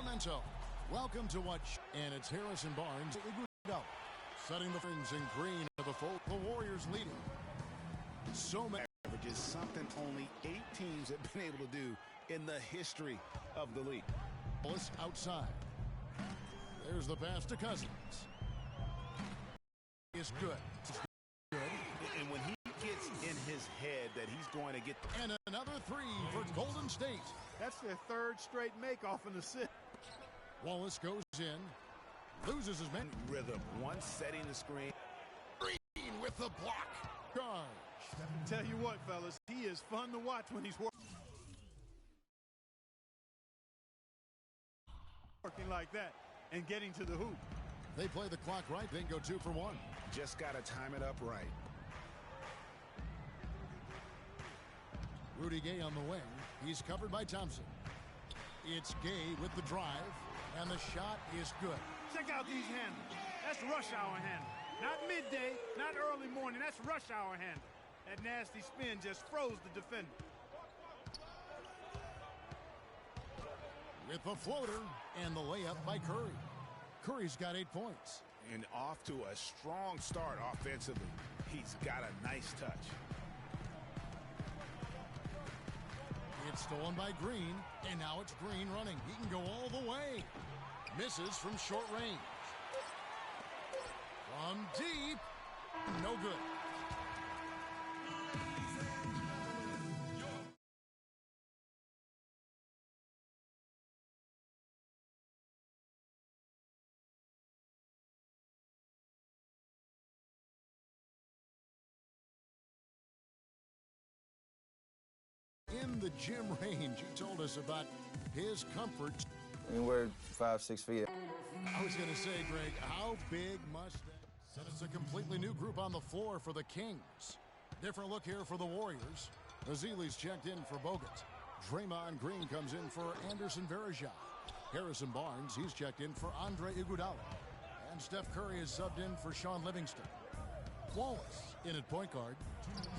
Sacramento. Welcome to watch, and it's Harrison Barnes setting the fringe in green of the fold. The Warriors leading. So many averages, something only 8 teams have been able to do in the history of the league. Outside. There's the pass to Cousins. It's good. And when he gets in his head that he's going to get... And another three for Golden State. That's their third straight make-off in the set. Wallace goes in. Loses his man. Rhythm. One setting the screen. Green with the block. Charge. Tell you what, fellas, he is fun to watch when he's working like that and getting to the hoop. They play the clock right, then go 2 for 1. Just got to time it up right. Rudy Gay on the wing. He's covered by Thompson. It's Gay with the drive, and the shot is good. Check out these handles. That's rush hour handle. Not midday, not early morning. That's rush hour handle. That nasty spin just froze the defender. With the floater and the layup by Curry. Curry's got 8 points. And off to a strong start offensively. He's got a nice touch. It's stolen by Green, and now it's Green running. He can go all the way. Misses from short range. From deep, no good. In the gym range, he told us about his comfort. Anywhere 5-6 feet. I was going to say, Greg, how big must that? Said it's a completely new group on the floor for the Kings. Different look here for the Warriors. Ezeli's checked in for Bogut. Draymond Green comes in for Anderson Varejao. Harrison Barnes, he's checked in for Andre Iguodala. And Steph Curry is subbed in for Sean Livingston. Wallace in at point guard.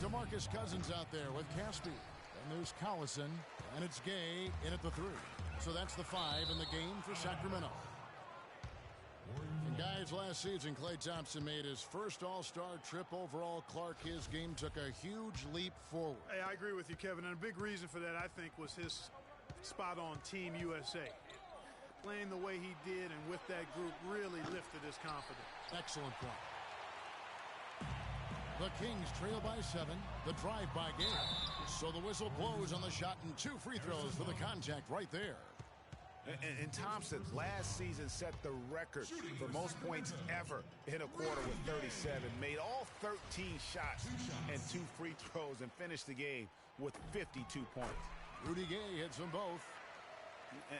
DeMarcus Cousins out there with Caspi. And there's Collison, and it's Gay in at the 3. So that's the 5 in the game for Sacramento. And guys, last season, Klay Thompson made his first All-Star trip overall. Clark, his game took a huge leap forward. Hey, I agree with you, Kevin. And a big reason for that, I think, was his spot on Team USA. Playing the way he did and with that group really lifted his confidence. Excellent point. The Kings trail by 7. The drive by Gay. So the whistle blows on the shot and 2 free throws for the contact right there. And Thompson last season set the record for most points ever in a quarter with 37. Made all 13 shots and 2 free throws and finished the game with 52 points. Rudy Gay hits them both.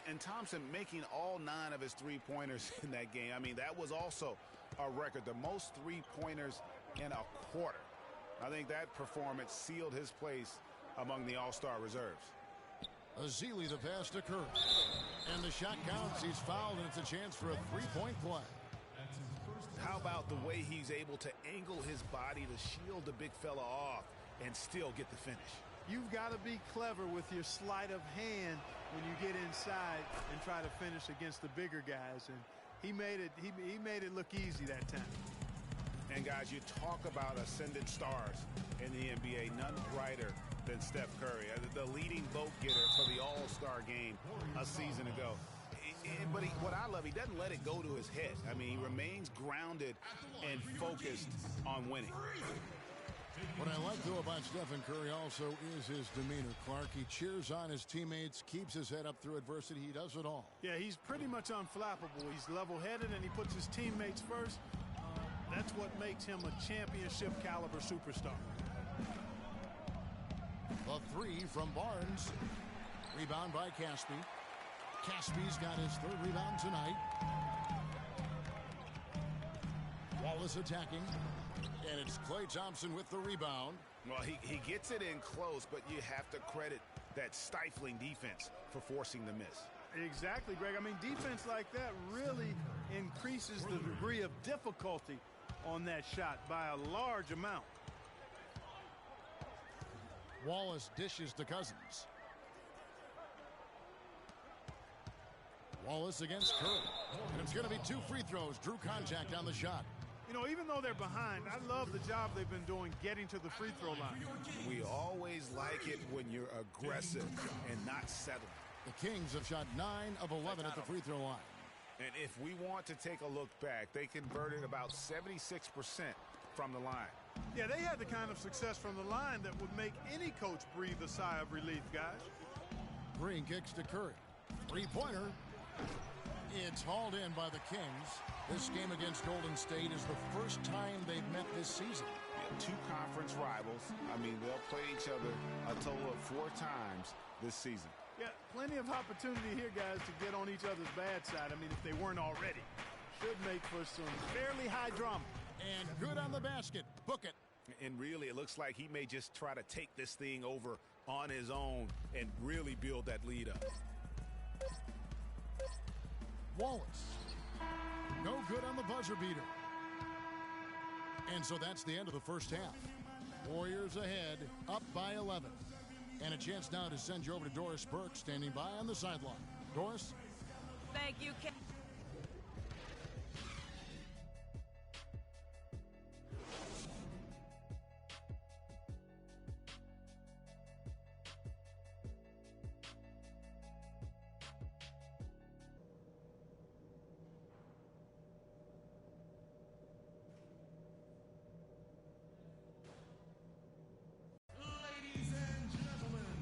And Thompson making all 9 of his 3-pointers in that game. I mean, that was also a record. The most 3-pointers in a quarter. I think that performance sealed his place among the All-Star reserves. Ezeli the pass to Curry. And the shot counts. He's fouled, and it's a chance for a 3-point play. How about the way he's able to angle his body to shield the big fella off and still get the finish? You've got to be clever with your sleight of hand when you get inside and try to finish against the bigger guys. And he made it look easy that time. And guys, you talk about ascendant stars in the NBA, none brighter than Steph Curry, the leading vote getter for the All-Star game a season ago. But what I love, he doesn't let it go to his head. I mean, he remains grounded and focused on winning. What I like, though, about Stephen Curry also is his demeanor, Clark. He cheers on his teammates, keeps his head up through adversity. He does it all. Yeah, he's pretty much unflappable. He's level-headed, and he puts his teammates first. That's what makes him a championship-caliber superstar. The 3 from Barnes. Rebound by Caspi. Caspi's got his 3rd rebound tonight. Wallace attacking. And it's Klay Thompson with the rebound. Well, he gets it in close, but you have to credit that stifling defense for forcing the miss. Exactly, Greg. I mean, defense like that really increases the degree of difficulty on that shot by a large amount. Wallace dishes to Cousins. Wallace against Curry. And it's going to be 2 free throws. Drew contact on the shot. You know, even though they're behind, I love the job they've been doing getting to the free throw line. We always like it when you're aggressive and not settling. The Kings have shot 9 of 11 at the free throw line. And if we want to take a look back, they converted about 76% from the line. Yeah, they had the kind of success from the line that would make any coach breathe a sigh of relief, guys. Green kicks to Curry. Three-pointer. It's hauled in by the Kings. This game against Golden State is the first time they've met this season. Yeah, 2 conference rivals. I mean, they'll play each other a total of 4 times this season. Yeah, plenty of opportunity here, guys, to get on each other's bad side. I mean, if they weren't already. Should make for some fairly high drama. And good on the basket. Book it. And really, it looks like he may just try to take this thing over on his own and really build that lead up. Wallace. No good on the buzzer beater. And so that's the end of the first half. Warriors ahead, up by 11. And a chance now to send you over to Doris Burke, standing by on the sideline. Doris? Thank you, Ken.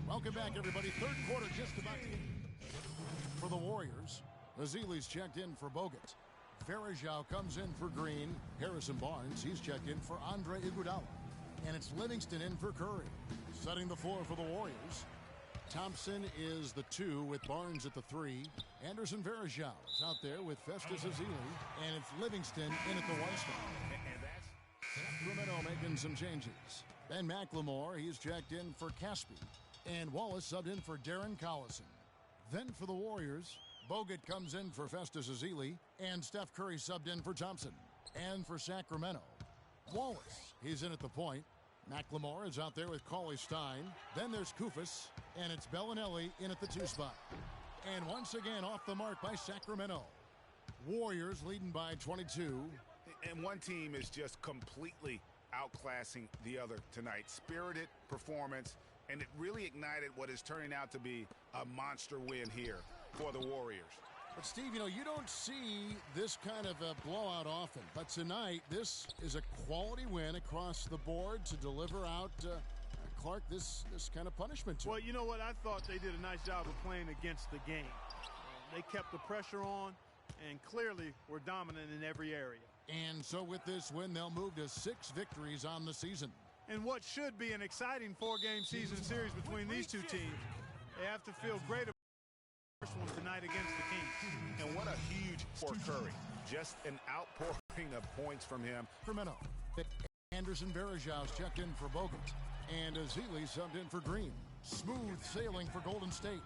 Welcome back, everybody. Third quarter just about to... For the Warriors, Azile's checked in for Bogut. Varejao comes in for Green. Harrison Barnes, he's checked in for Andre Iguodala. And it's Livingston in for Curry. Setting the floor for the Warriors. Thompson is the 2 with Barnes at the 3. Anderson Varejao is out there with Festus Ezeli. And it's Livingston in at the 1 spot. And that's Sacramento making some changes. Ben McLemore, he's checked in for Caspi. And Wallace subbed in for Darren Collison. Then for the Warriors, Bogut comes in for Festus Ezeli, and Steph Curry subbed in for Thompson. And for Sacramento, Wallace, he's in at the point. McLemore is out there with Cauley Stein. Then there's Koufos, and it's Bellinelli in at the 2 spot. And once again off the mark by Sacramento. Warriors leading by 22. And one team is just completely outclassing the other tonight. Spirited performance. And it really ignited what is turning out to be a monster win here for the Warriors. But, Steve, you know, you don't see this kind of a blowout often. But tonight, this is a quality win across the board to deliver out, Clark, this kind of punishment to Well, you know what? I thought they did a nice job of playing against the game. They kept the pressure on and clearly were dominant in every area. And so with this win, they'll move to 6 victories on the season. And what should be an exciting 4-game season series between these 2 teams, they have to feel great about the first one tonight against the Kings. And what a huge for Curry. Just an outpouring of points from him. Sacramento. Anderson Varejau's checked in for Bogut. And Ezeli subbed in for Green. Smooth sailing for Golden State.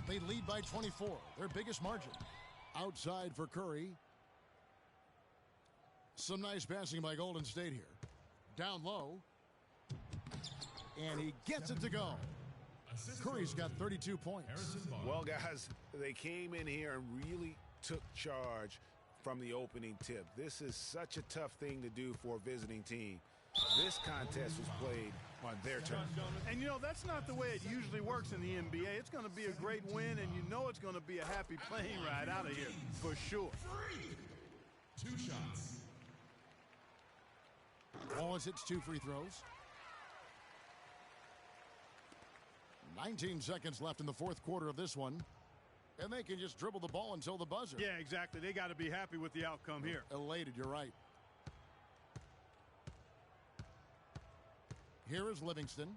They lead by 24, their biggest margin. Outside for Curry. Some nice passing by Golden State here. Down low. And he gets it to go. Curry's got 32 points. Well, guys, they came in here and really took charge from the opening tip. This is such a tough thing to do for a visiting team. This contest was played on their turn. And, you know, that's not the way it usually works in the NBA. It's going to be a great win, and you know it's going to be a happy plane ride out of here for sure. 2 shots. Wallace hits 2 free throws. 19 seconds left in the 4th quarter of this one. And they can just dribble the ball until the buzzer. Yeah, exactly. They got to be happy with the outcome here. Elated, you're right. Here is Livingston.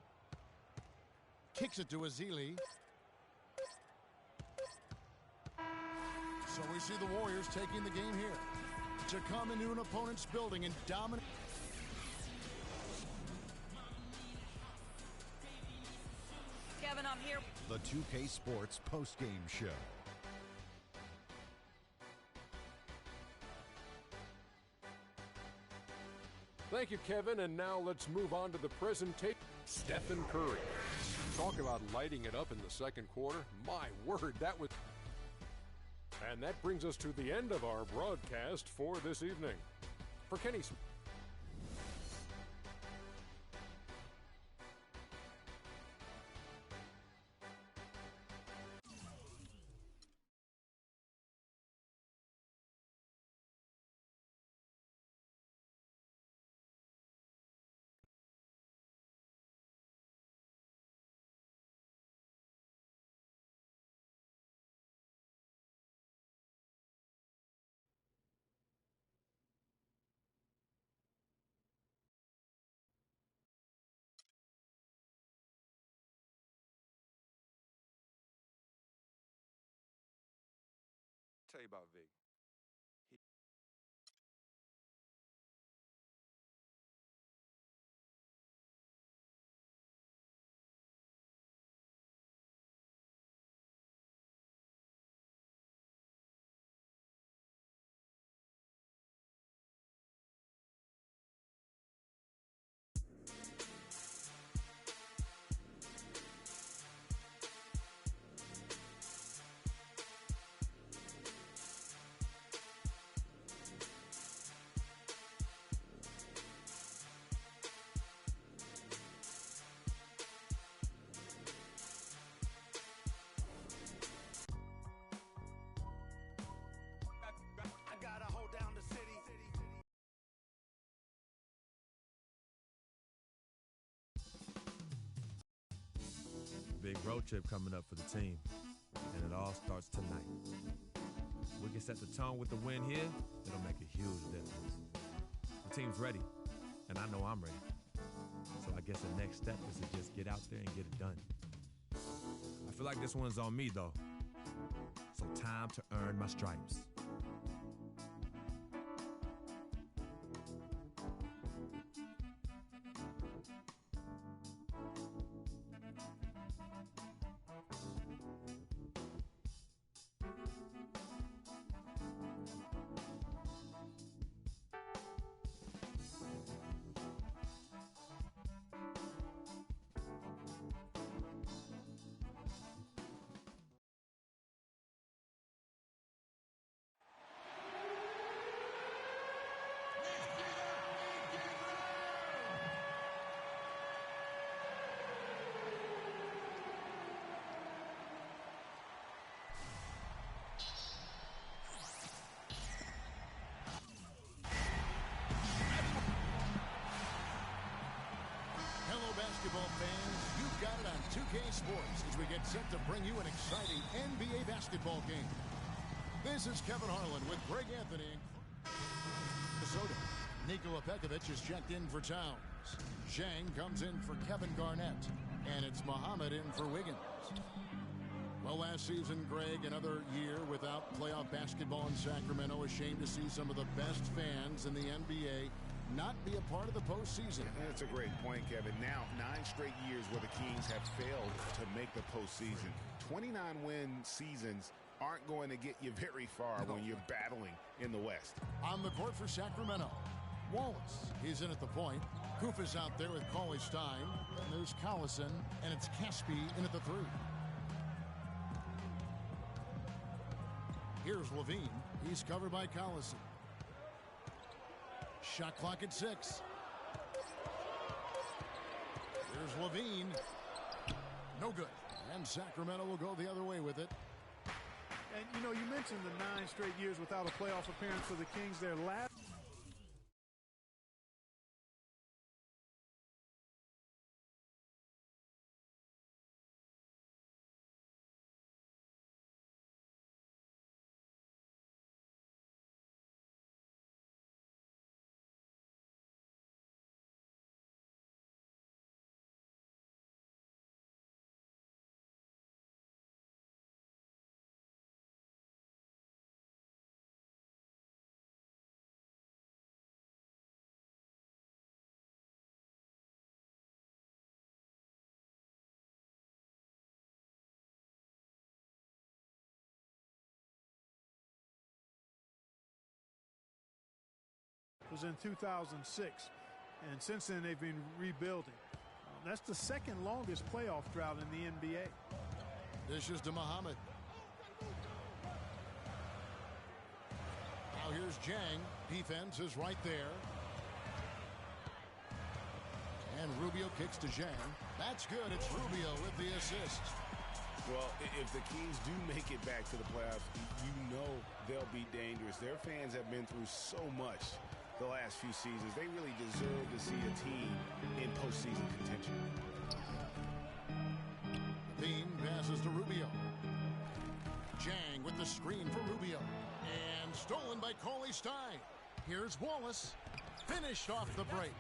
Kicks it to Ezeli. So we see the Warriors taking the game here. To come into an opponent's building and dominate. Kevin, I'm here. The 2K Sports postgame show. Thank you, Kevin, and now let's move on to the presentation. Stephen Curry. Talk about lighting it up in the second quarter. My word, that was... And that brings us to the end of our broadcast for this evening. For Kenny Smith. Tell you about Vic. Big road trip coming up for the team, and it all starts tonight. We can set the tone with the win here, it'll make a huge difference. The team's ready, and I know I'm ready. So I guess the next step is to just get out there and get it done. I feel like this one's on me, though. So time to earn my stripes. Basketball fans, you've got it on 2K Sports as we get set to bring you an exciting NBA basketball game. This is Kevin Harlan with Greg Anthony. Minnesota. Nikola Pekovic is checked in for Towns. Zhang comes in for Kevin Garnett. And it's Muhammad in for Wiggins. Well, last season, Greg, another year without playoff basketball in Sacramento. A shame to see some of the best fans in the NBA not be a part of the postseason. That's a great point, Kevin. Now, 9 straight years where the Kings have failed to make the postseason. 29-win seasons aren't going to get you very far when you're battling in the West. On the court for Sacramento, Wallace is in at the point. Kufa's out there with Cauley Stein. And there's Collison, and it's Caspi in at the 3. Here's Levine. He's covered by Collison. Shot clock at 6. Here's Levine. No good. And Sacramento will go the other way with it. And, you know, you mentioned the 9 straight years without a playoff appearance for the Kings. Their last... was in 2006, and since then they've been rebuilding. That's the second longest playoff drought in the NBA. This is to Muhammad. Now here's Jang. Defense is right there. And Rubio kicks to Jang. That's good. It's Rubio with the assist. Well, if the Kings do make it back to the playoffs, you know they'll be dangerous. Their fans have been through so much the last few seasons. They really deserve to see a team in postseason contention. Bean passes to Rubio. Jang with the screen for Rubio. And stolen by Cauley Stein. Here's Wallace. Finished off the break.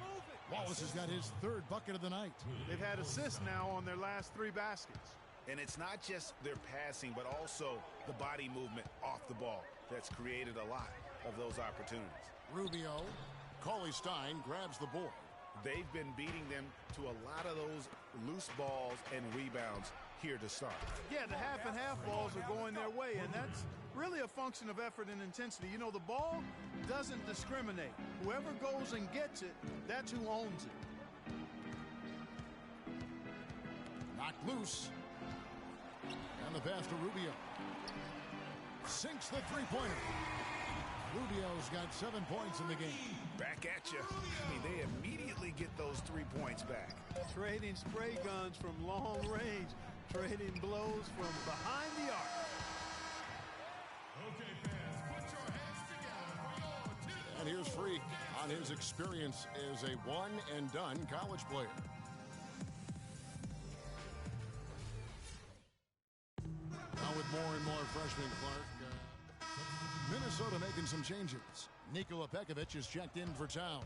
Wallace has got his third bucket of the night. They've had assists now on their last 3 baskets. And it's not just their passing, but also the body movement off the ball that's created a lot of those opportunities. Rubio. Cauley Stein grabs the board. They've been beating them to a lot of those loose balls and rebounds here to start. Yeah, the half and half balls are going their way, and that's really a function of effort and intensity. You know, the ball doesn't discriminate. Whoever goes and gets it, that's who owns it. Knocked loose. And the pass to Rubio. Sinks the three-pointer. Rubio's got 7 points in the game. Back at you. I mean, they immediately get those 3 points back. Trading spray guns from long range. Trading blows from behind the arc. Okay, fans, put your hands together for your two. And here's Freak on his experience as a one-and-done college player. Now with more and more freshmen, Clark. Minnesota making some changes. Nikola Pekovic is checked in for Towns.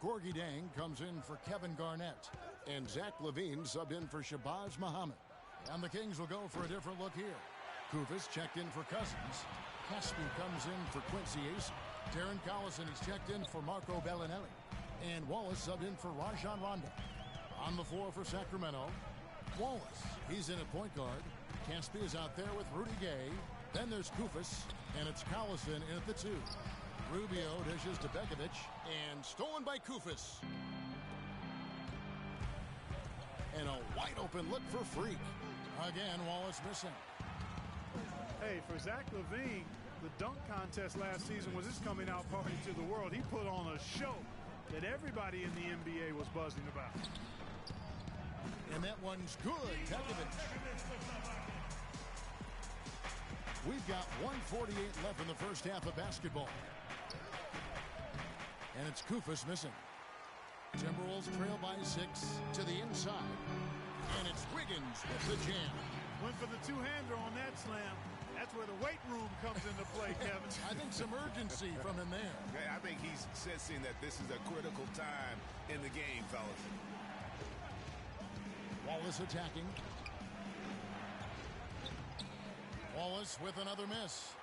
Gorgie Dang comes in for Kevin Garnett. And Zach LaVine subbed in for Shabazz Muhammad. And the Kings will go for a different look here. Kufis checked in for Cousins. Caspi comes in for Quincy Ace. Darren Collison is checked in for Marco Bellinelli. And Wallace subbed in for Rajon Rondo. On the floor for Sacramento, Wallace. He's in at point guard. Caspi is out there with Rudy Gay. Then there's Kufis, and it's Collison in at the 2. Rubio dishes to Pekovic, and stolen by Kufis. And a wide-open look for Freak. Again, Wallace missing. Hey, for Zach LaVine, the dunk contest last season was his coming out party to the world. He put on a show that everybody in the NBA was buzzing about. And that one's good. Pekovic. We've got 1:48 left in the first half of basketball. And it's Kufis missing. Timberwolves trail by 6 to the inside. And it's Wiggins with the jam. Went for the two-hander on that slam. That's where the weight room comes into play, Kevin. I think some urgency from him there. I think he's sensing that this is a critical time in the game, fellas. Wallace attacking. Wallace with another miss.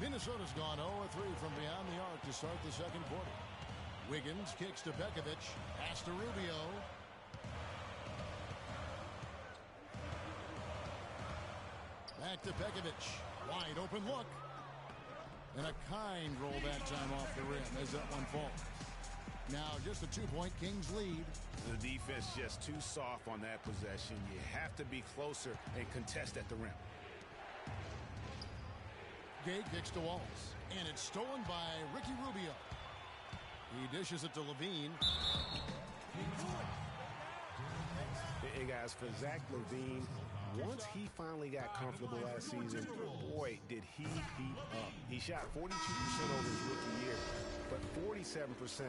Minnesota's gone 0-3 from beyond the arc to start the second quarter. Wiggins kicks to Pekovic. Pass to Rubio. Back to Pekovic. Wide open look. And a kind roll that time off the rim as that one falls. Now just a 2-point Kings lead. The defense just too soft on that possession. You have to be closer and contest at the rim. Gay kicks to Wallace. And it's stolen by Ricky Rubio. He dishes it to LaVine. Hey guys, for Zach LaVine, once he finally got comfortable last season, boy, did he heat up. He shot 42% over his rookie year, but 47%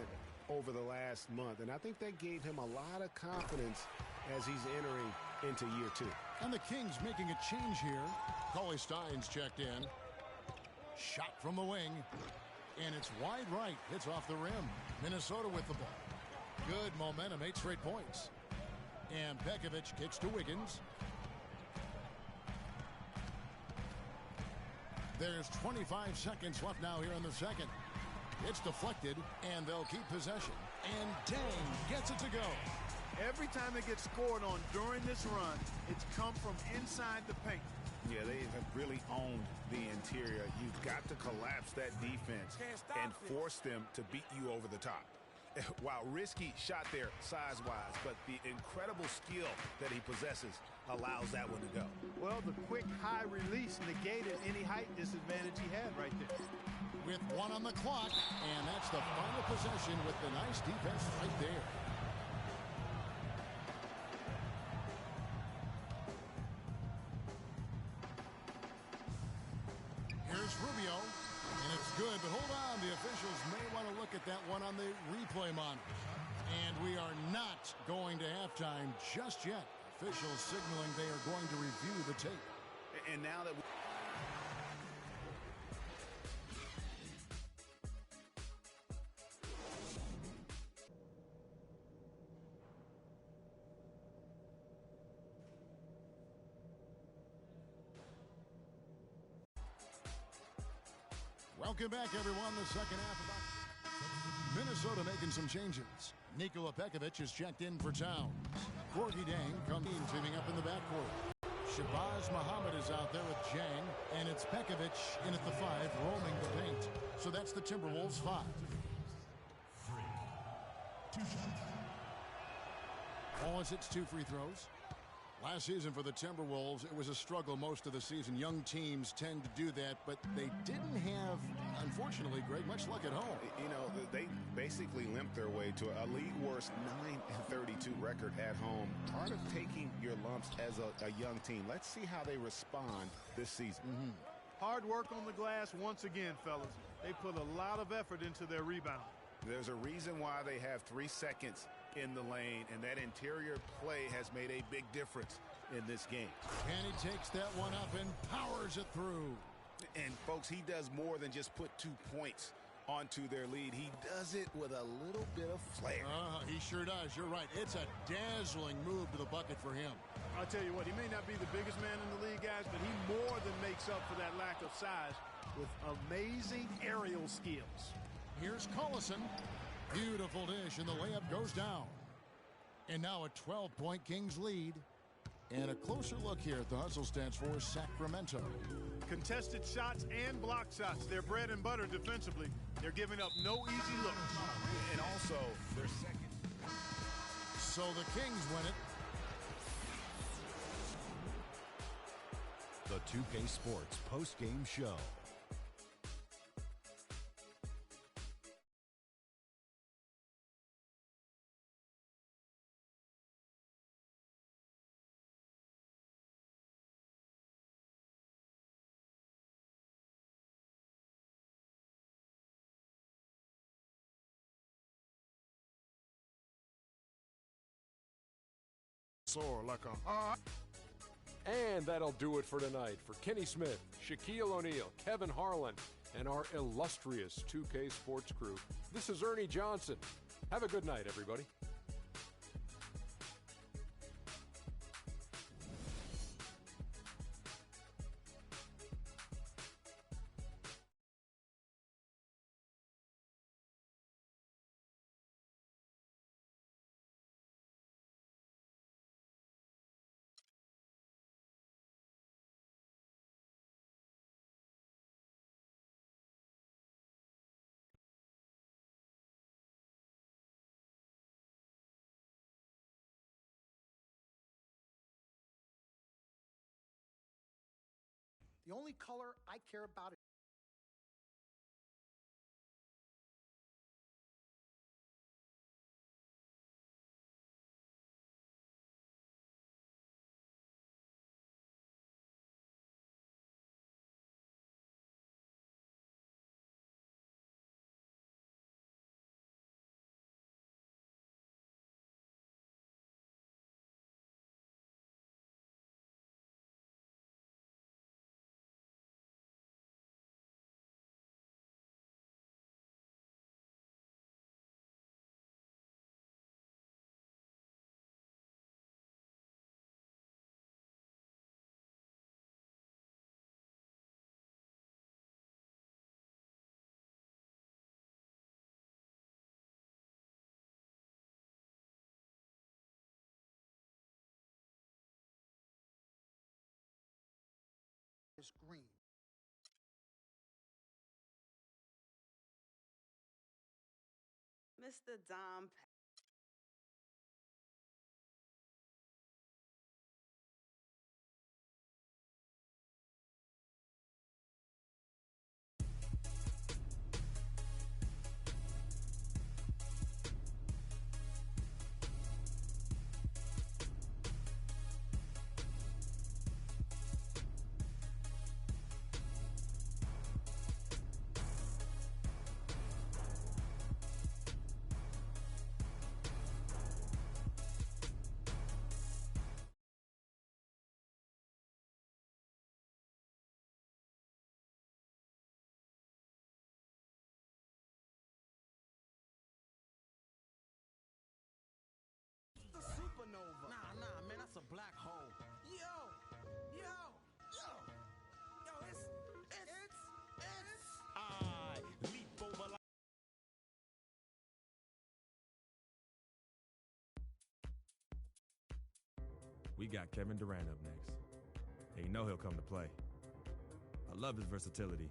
over the last month. And I think that gave him a lot of confidence as he's entering into year 2. And the Kings making a change here. Cauley Stein's checked in. Shot from the wing. And it's wide right. Hits off the rim. Minnesota with the ball. Good momentum. 8 straight points. And Pekovic kicks to Wiggins. There's 25 seconds left now here in the second. It's deflected, and they'll keep possession. And Dang gets it to go. Every time it gets scored on during this run, it's come from inside the paint. Yeah, they have really owned the interior. You've got to collapse that defense and force them to beat you over the top. While risky shot there size-wise, but the incredible skill that he possesses allows that one to go. Well, the quick high release negated any height disadvantage he had right there. with 1 on the clock, and that's the final possession with the nice defense right there. Here's Rubio, and it's good, but hold on. The officials may want to look at that one on the replay monitor. And we are not going to halftime just yet. Officials signaling they are going to review the tape. And now that Welcome back, everyone. The second half of Minnesota making some changes. Nikola Pekovic is checked in for Towns. Gorgui Dieng comes in, teaming up in the backcourt. Shabazz Muhammad is out there with Jang, and it's Pekovic in at the 5, roaming the paint. So that's the Timberwolves 5. Wallace hits 2 free throws. Last season for the Timberwolves, it was a struggle most of the season. Young teams tend to do that, but they didn't have, unfortunately, Greg, much luck at home. You know, they basically limped their way to a league worst 9-32 record at home. Part of taking your lumps as a young team. Let's see how they respond this season. Hard work on the glass once again, fellas. They put a lot of effort into their rebound. There's a reason why they have 3 seconds in the lane, and that interior play has made a big difference in this game. And he takes that one up and powers it through. And folks, he does more than just put 2 points onto their lead. He does it with a little bit of flair. He sure does. You're right. It's a dazzling move to the bucket for him. I'll tell you what, he may not be the biggest man in the league, guys, but he more than makes up for that lack of size with amazing aerial skills. Here's Collison. Beautiful dish, and the layup goes down. And now a 12-point Kings lead. And a closer look here at the hustle stats for Sacramento. Contested shots and block shots. They're bread and butter defensively. They're giving up no easy looks. And also, their second. So the Kings win it. The 2K Sports post-game show. Soar like a hot. And that'll do it for tonight. For Kenny Smith, Shaquille O'Neal, Kevin Harlan, and our illustrious 2K Sports crew, this is Ernie Johnson. Have a good night, everybody. The only color I care about is green. Mr. Dom. We got Kevin Durant up next. And you know he'll come to play. I love his versatility.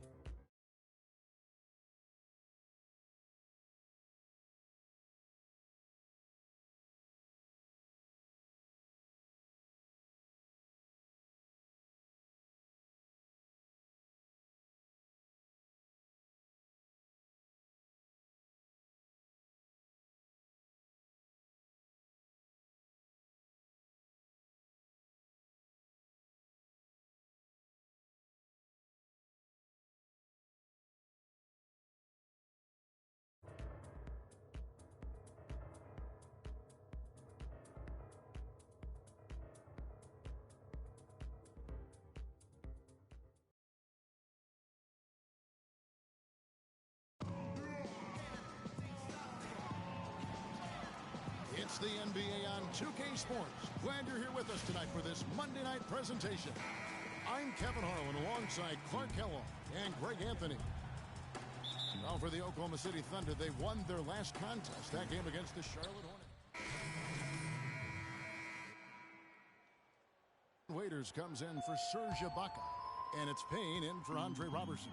It's the NBA on 2K Sports. Glad you're here with us tonight for this Monday night presentation. I'm Kevin Harlan alongside Clark Kellogg and Greg Anthony. Now for the Oklahoma City Thunder, they won their last contest, that game against the Charlotte Hornets. Waiters comes in for Serge Ibaka. And it's Payne in for Andre Robertson.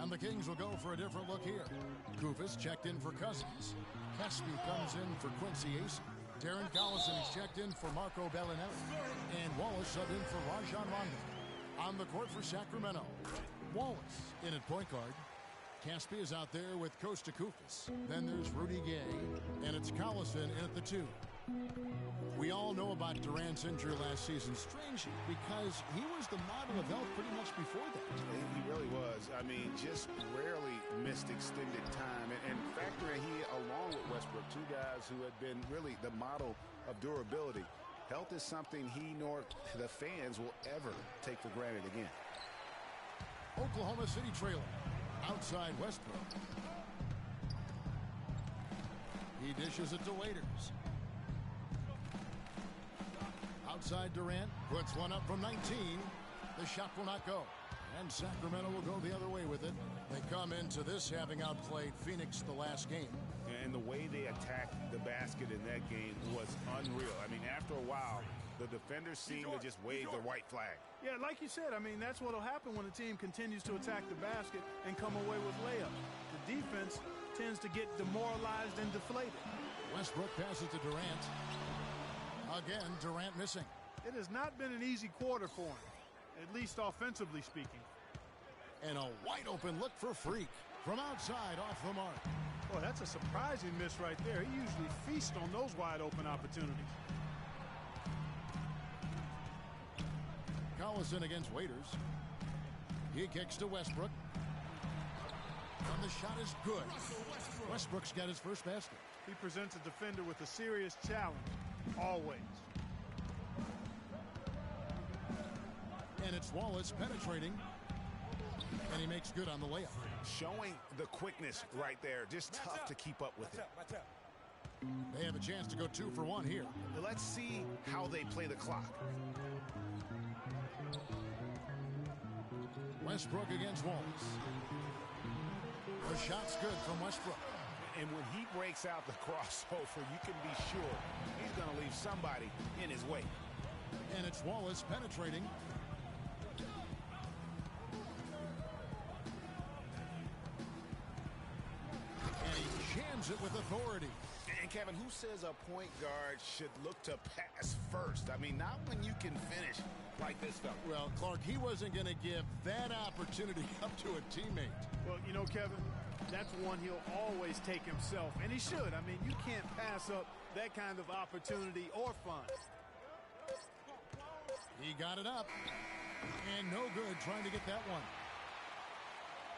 And the Kings will go for a different look here. Kufis checked in for Cousins. Caspi comes in for Quincy Ace. Darren Collison is checked in for Marco Bellinelli. And Wallace subbed in for Rajon Rondo. On the court for Sacramento, Wallace in at point guard. Caspi is out there with Kosta Kufis. Then there's Rudy Gay. And it's Collison in at the 2. We all know about Durant's injury last season. Strange because he was the model of health pretty much before that. He really was. I mean, just rarely missed extended time. And factor in he, along with Westbrook, two guys who had been really the model of durability. Health is something he nor the fans will ever take for granted again. Oklahoma City trailer. Outside Westbrook. He dishes it to Waiters. Outside Durant, puts one up from 19. The shot will not go. And Sacramento will go the other way with it. They come into this having outplayed Phoenix the last game. And the way they attacked the basket in that game was unreal. I mean, after a while, the defenders seemed to just wave the white flag. Yeah, like you said, I mean, that's what will happen when a team continues to attack the basket and come away with layups. The defense tends to get demoralized and deflated. Westbrook passes to Durant. Again, Durant missing. It has not been an easy quarter for him, at least offensively speaking. And a wide open look for Freak from outside off the mark. Boy, that's a surprising miss right there. He usually feasts on those wide open opportunities. Collison against Waiters. He kicks to Westbrook. And the shot is good. Westbrook's got his first basket. He presents a defender with a serious challenge. Always. And it's Wallace penetrating. And he makes good on the layup. Showing the quickness right there. Just tough to keep up with it. They have a chance to go 2 for 1 here. Let's see how they play the clock. Westbrook against Wallace. The shot's good from Westbrook. And when he breaks out the crossover, you can be sure he's going to leave somebody in his way. And it's Wallace penetrating. And he jams it with authority. And Kevin, who says a point guard should look to pass first? I mean, not when you can finish like this fella. Well, Clark, he wasn't going to give that opportunity up to a teammate. Well, you know, Kevin, that's one he'll always take himself, and he should. I mean, you can't pass up that kind of opportunity or fun. He got it up, and no good trying to get that one.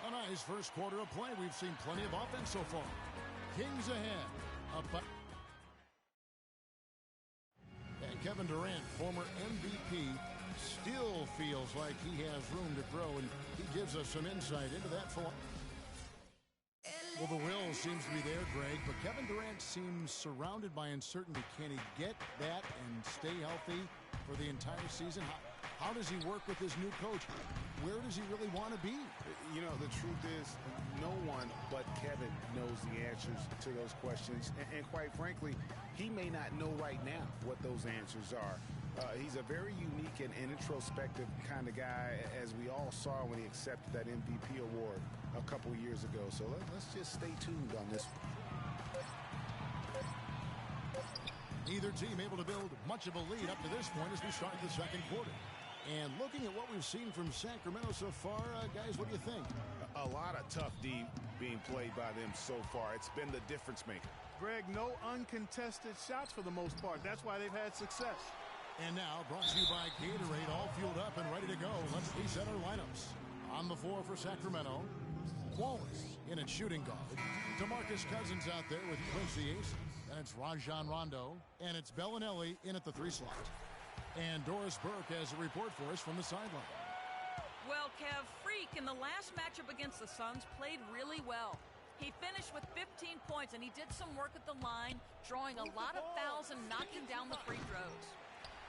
A nice first quarter of play. We've seen plenty of offense so far. Kings ahead. And Kevin Durant, former MVP, still feels like he has room to grow, and he gives us some insight into that form. Well, the will seems to be there, Greg, but Kevin Durant seems surrounded by uncertainty. Can he get that and stay healthy for the entire season? How does he work with his new coach? Where does he really want to be? You know, the truth is, no one but Kevin knows the answers to those questions. And quite frankly, he may not know right now what those answers are. He's a very unique and introspective kind of guy, as we all saw when he accepted that MVP award a couple years ago. So let's just stay tuned on this one. Neither team able to build much of a lead up to this point as we start the second quarter. And looking at what we've seen from Sacramento so far, guys, what do you think? A lot of tough D being played by them so far. It's been the difference maker. Greg, no uncontested shots for the most part. That's why they've had success. And now, brought to you by Gatorade, all fueled up and ready to go. Let's reset our lineups. On the floor for Sacramento, Wallace in at shooting guard. DeMarcus Cousins out there with Quincy Ace. And it's Rajon Rondo. And it's Bellinelli in at the 3 slot. And Doris Burke has a report for us from the sideline. Well, Kev, Freak in the last matchup against the Suns played really well. He finished with 15 points, and he did some work at the line, drawing a lot of fouls and knocking down the free throws.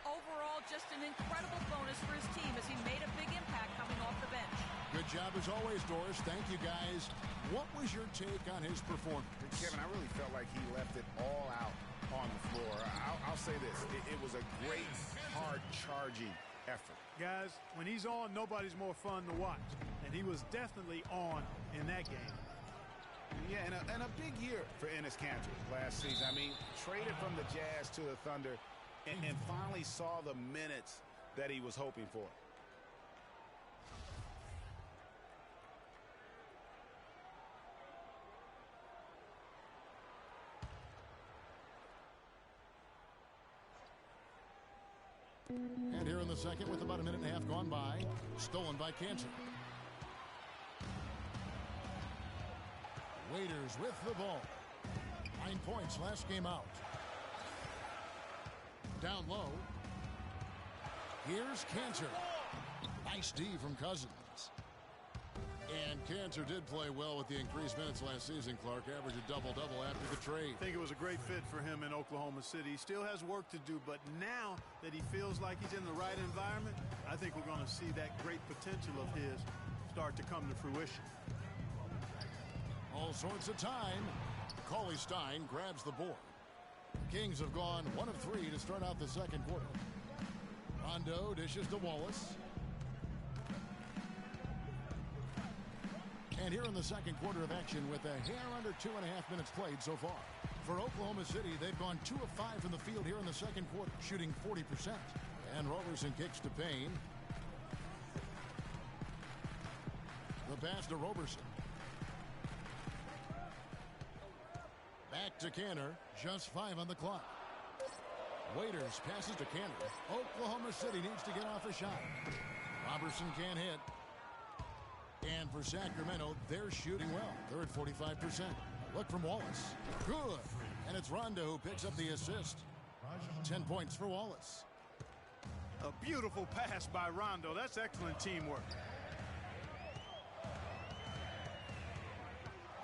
Overall, just an incredible bonus for his team as he made a big impact coming off the bench. Good job as always, Doris. Thank you, guys. What was your take on his performance? Kevin, I really felt like he left it all out on the floor. I'll say this. It was a great, hard-charging effort. Guys, when he's on, nobody's more fun to watch. And he was definitely on in that game. Yeah, and a big year for Enes Kanter last season. I mean, traded from the Jazz to the Thunder and finally saw the minutes that he was hoping for. And here in the second, with about a minute and a half gone by, stolen by Kanter. Waiters with the ball. 9 points last game out. Down low. Here's Kanter. Nice D from Cousins. And Kanter did play well with the increased minutes last season, Clark. Averaged a double-double after the trade. I think it was a great fit for him in Oklahoma City. He still has work to do, but now that he feels like he's in the right environment, I think we're going to see that great potential of his start to come to fruition. All sorts of time. Cauley Stein grabs the board. The Kings have gone 1 of 3 to start out the second quarter. Rondo dishes to Wallace. And here in the second quarter of action with a hair under 2.5 minutes played so far. For Oklahoma City, they've gone 2 of 5 from the field here in the second quarter, shooting 40%. And Roberson kicks to Payne. The pass to Roberson. Back to Kanter, just 5 on the clock. Waiters passes to Kanter. Oklahoma City needs to get off a shot. Roberson can't hit. And for Sacramento, they're shooting well. They're at 45%. Look from Wallace. Good. And it's Rondo who picks up the assist. 10 points for Wallace. A beautiful pass by Rondo. That's excellent teamwork.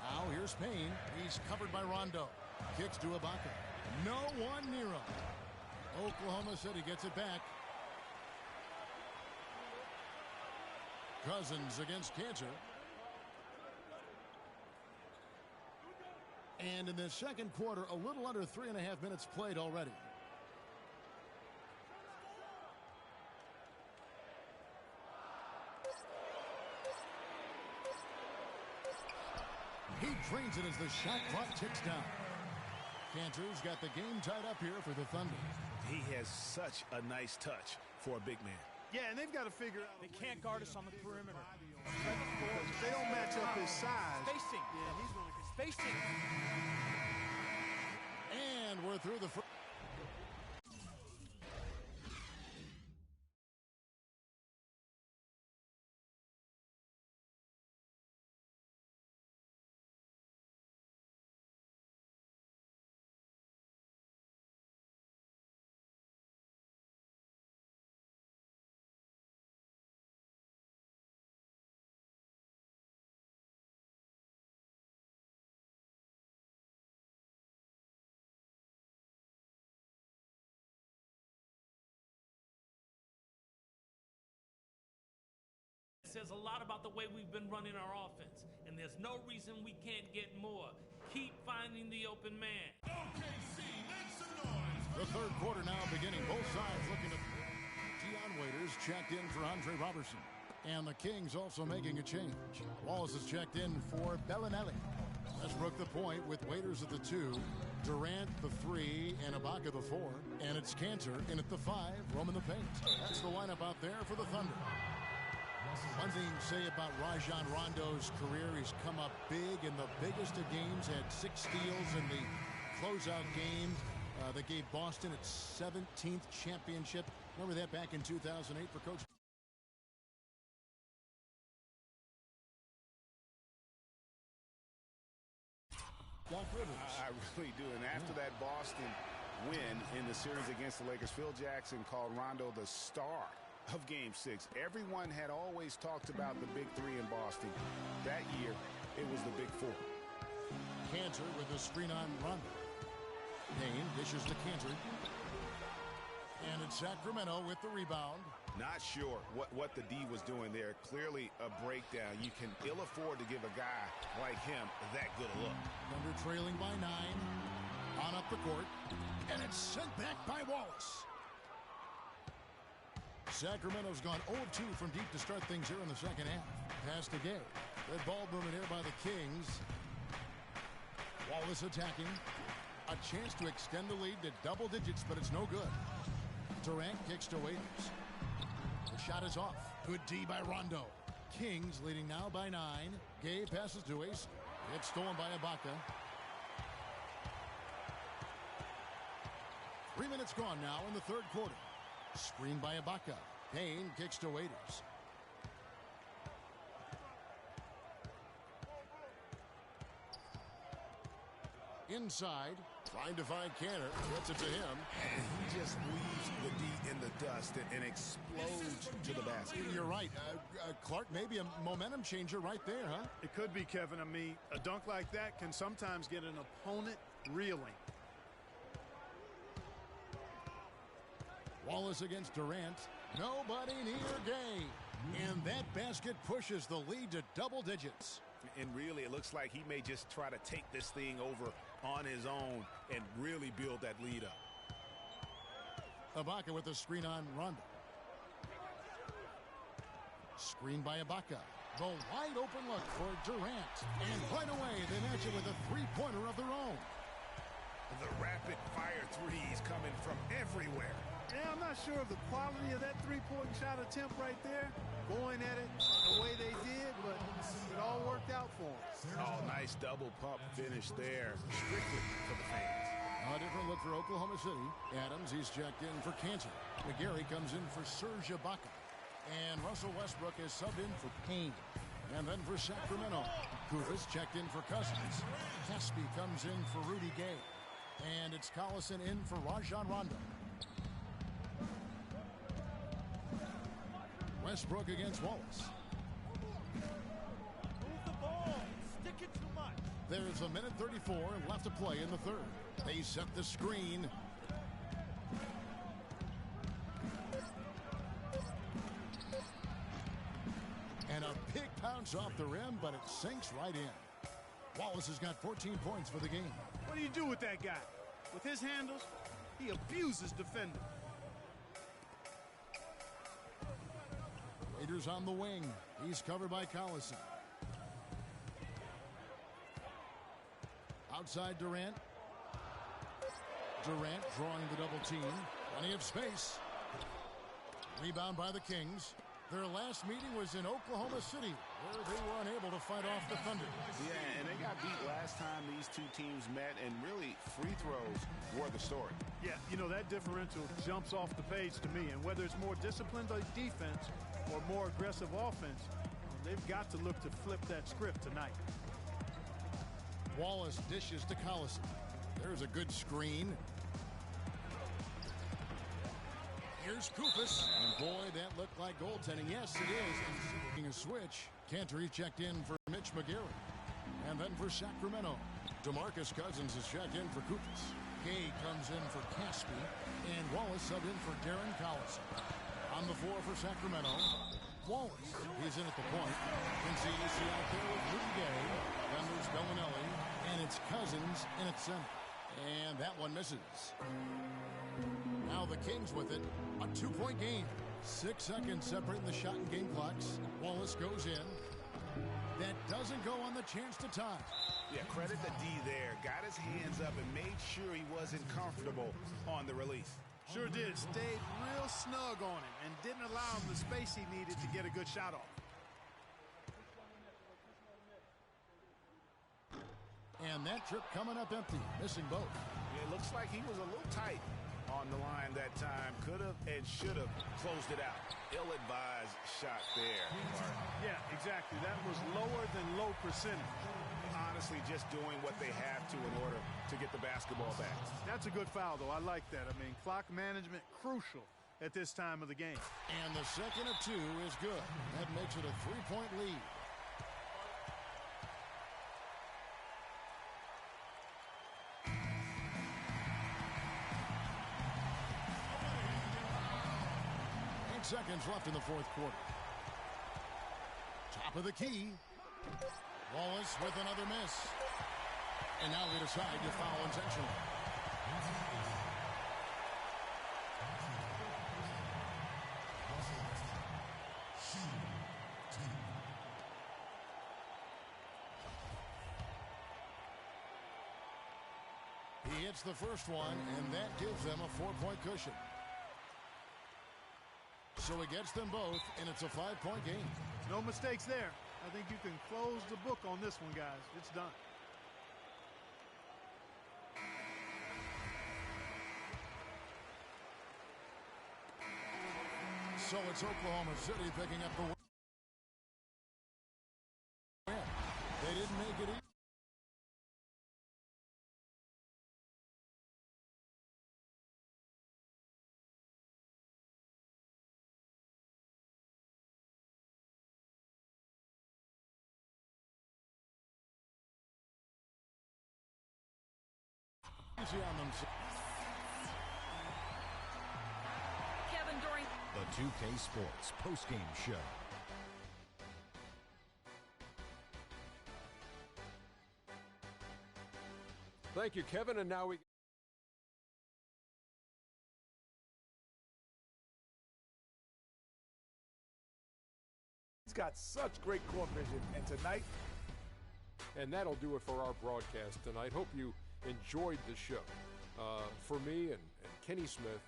Now here's Payne. He's covered by Rondo. Kicks to Ibaka. No one near him. Oklahoma City gets it back. Cousins against Kanter. And in the second quarter, a little under 3.5 minutes played already. He drains it as the shot clock ticks down. Kanter's got the game tied up here for the Thunder. He has such a nice touch for a big man. Yeah, and they've got to figure out. They can't guard us on the perimeter. If they don't match up his size. Spacing. Yeah, he's going to. Spacing. And we're through the first. says a lot about the way we've been running our offense, and there's no reason we can't get more. Keep finding the open man. OKC, make some noise. The third quarter now beginning. Both sides looking to... Dion Waiters checked in for Andre Robertson. And the Kings also making a change. Wallace has checked in for Bellinelli. Westbrook the point with Waiters at the 2, Durant the 3, and Ibaka the 4. And it's Cantor in at the 5, roaming the paint. That's the lineup out there for the Thunder. One thing to say about Rajon Rondo's career, he's come up big in the biggest of games, had 6 steals in the closeout game that gave Boston its 17th championship. Remember that back in 2008 for Coach Doc Rivers. I really do. And after that Boston win in the series against the Lakers, Phil Jackson called Rondo the star of Game 6. Everyone had always talked about the big 3 in Boston. That year, it was the big 4. Cantor with a screen on Rondo. Payne dishes to Cantor. And it's Sacramento with the rebound. Not sure what the D was doing there. Clearly a breakdown. You can ill afford to give a guy like him that good a look. Thunder trailing by 9. On up the court. And it's sent back by Wallace. Sacramento's gone 0-2 from deep to start things here in the second half. Pass to Gay. Good ball movement here by the Kings. Wallace attacking. A chance to extend the lead to double digits, but it's no good. Durant kicks to Waiters. The shot is off. Good D by Rondo. Kings leading now by 9. Gay passes to Ace. It's stolen by Ibaka. 3 minutes gone now in the third quarter. Screen by Ibaka. Payne kicks to Waiters. Inside, trying to find Cantor. Gets it to him. And he just leaves the D in the dust and explodes to the basket. You're right. Clark, maybe a momentum changer right there, huh? It could be, Kevin. I mean, a dunk like that can sometimes get an opponent reeling. Wallace against Durant. Nobody near Gay. And that basket pushes the lead to double digits. And really, it looks like he may just try to take this thing over on his own and really build that lead up. Ibaka with the screen on Rondo. Screen by Ibaka. The wide open look for Durant. And right away, they match it with a three-pointer of their own. The rapid-fire threes coming from everywhere. Yeah, I'm not sure of the quality of that three-point shot attempt right there. Going at it the way they did, but it all worked out for them. Oh, nice double pump finish there. Strictly for the fans. A different look for Oklahoma City. Adams, he's checked in for Cantor. McGarry comes in for Serge Ibaka. And Russell Westbrook is subbed in for Payne. And then for Sacramento, Kufis checked in for Cousins. Caspi comes in for Rudy Gay. And it's Collison in for Rajon Rondo. Westbrook against Wallace. Move the ball. Stick it too much. There's a minute 34 left to play in the third. They set the screen. And a big bounce off the rim, but it sinks right in. Wallace has got 14 points for the game. What do you do with that guy? With his handles, he abuses defenders. Waiters on the wing. He's covered by Collison. Outside Durant. Durant drawing the double team. Plenty of space. Rebound by the Kings. Their last meeting was in Oklahoma City, where they were unable to fight off the Thunder. Yeah, and they got beat last time these two teams met, and really free throws were the story. Yeah, you know, that differential jumps off the page to me, and whether it's more disciplined defense or more aggressive offense, they've got to look to flip that script tonight. Wallace dishes to Collison. There's a good screen. Here's Kufis. And boy, that looked like goaltending. Yes, it is. And a switch. Cantor checked in for Mitch McGarry. And then for Sacramento, DeMarcus Cousins is checked in for Kufis. Gay comes in for Caspi. And Wallace subbed in for Darren Collison. On the floor for Sacramento, Wallace, he's in at the point. NCAC out there with Rudy Gay. Then there's Bellinelli, and it's Cousins in at center. And that one misses. Now the Kings with it. A 2-point game. 6 seconds separating the shot and game clocks. Wallace goes in. That doesn't go on the chance to tie. Yeah, credit the D there. Got his hands up and made sure he wasn't comfortable on the release. Sure did. Stayed real snug on him and didn't allow him the space he needed to get a good shot off. And that trip coming up empty, missing both. It looks like he was a little tight on the line that time. Could have and should have closed it out. Ill-advised shot there. Yeah, exactly. That was lower than low percentage. Honestly, just doing what they have to in order to get the basketball back. That's a good foul, though. I like that. I mean, clock management crucial at this time of the game. And the second of 2 is good. That makes it a 3-point lead. Seconds left in the fourth quarter. Top of the key. Wallace with another miss. And now they decide to foul intentionally. He hits the first one, and that gives them a 4-point cushion. So he gets them both, and it's a 5-point game. No mistakes there. I think you can close the book on this one, guys. It's done. So it's Oklahoma City picking up the win. They didn't make it easy. On them. Kevin, during the 2K Sports postgame show. Thank you, Kevin. And now we... He's got such great court vision. And tonight... And that'll do it for our broadcast tonight. Hope you enjoyed the show. For me and Kenny Smith,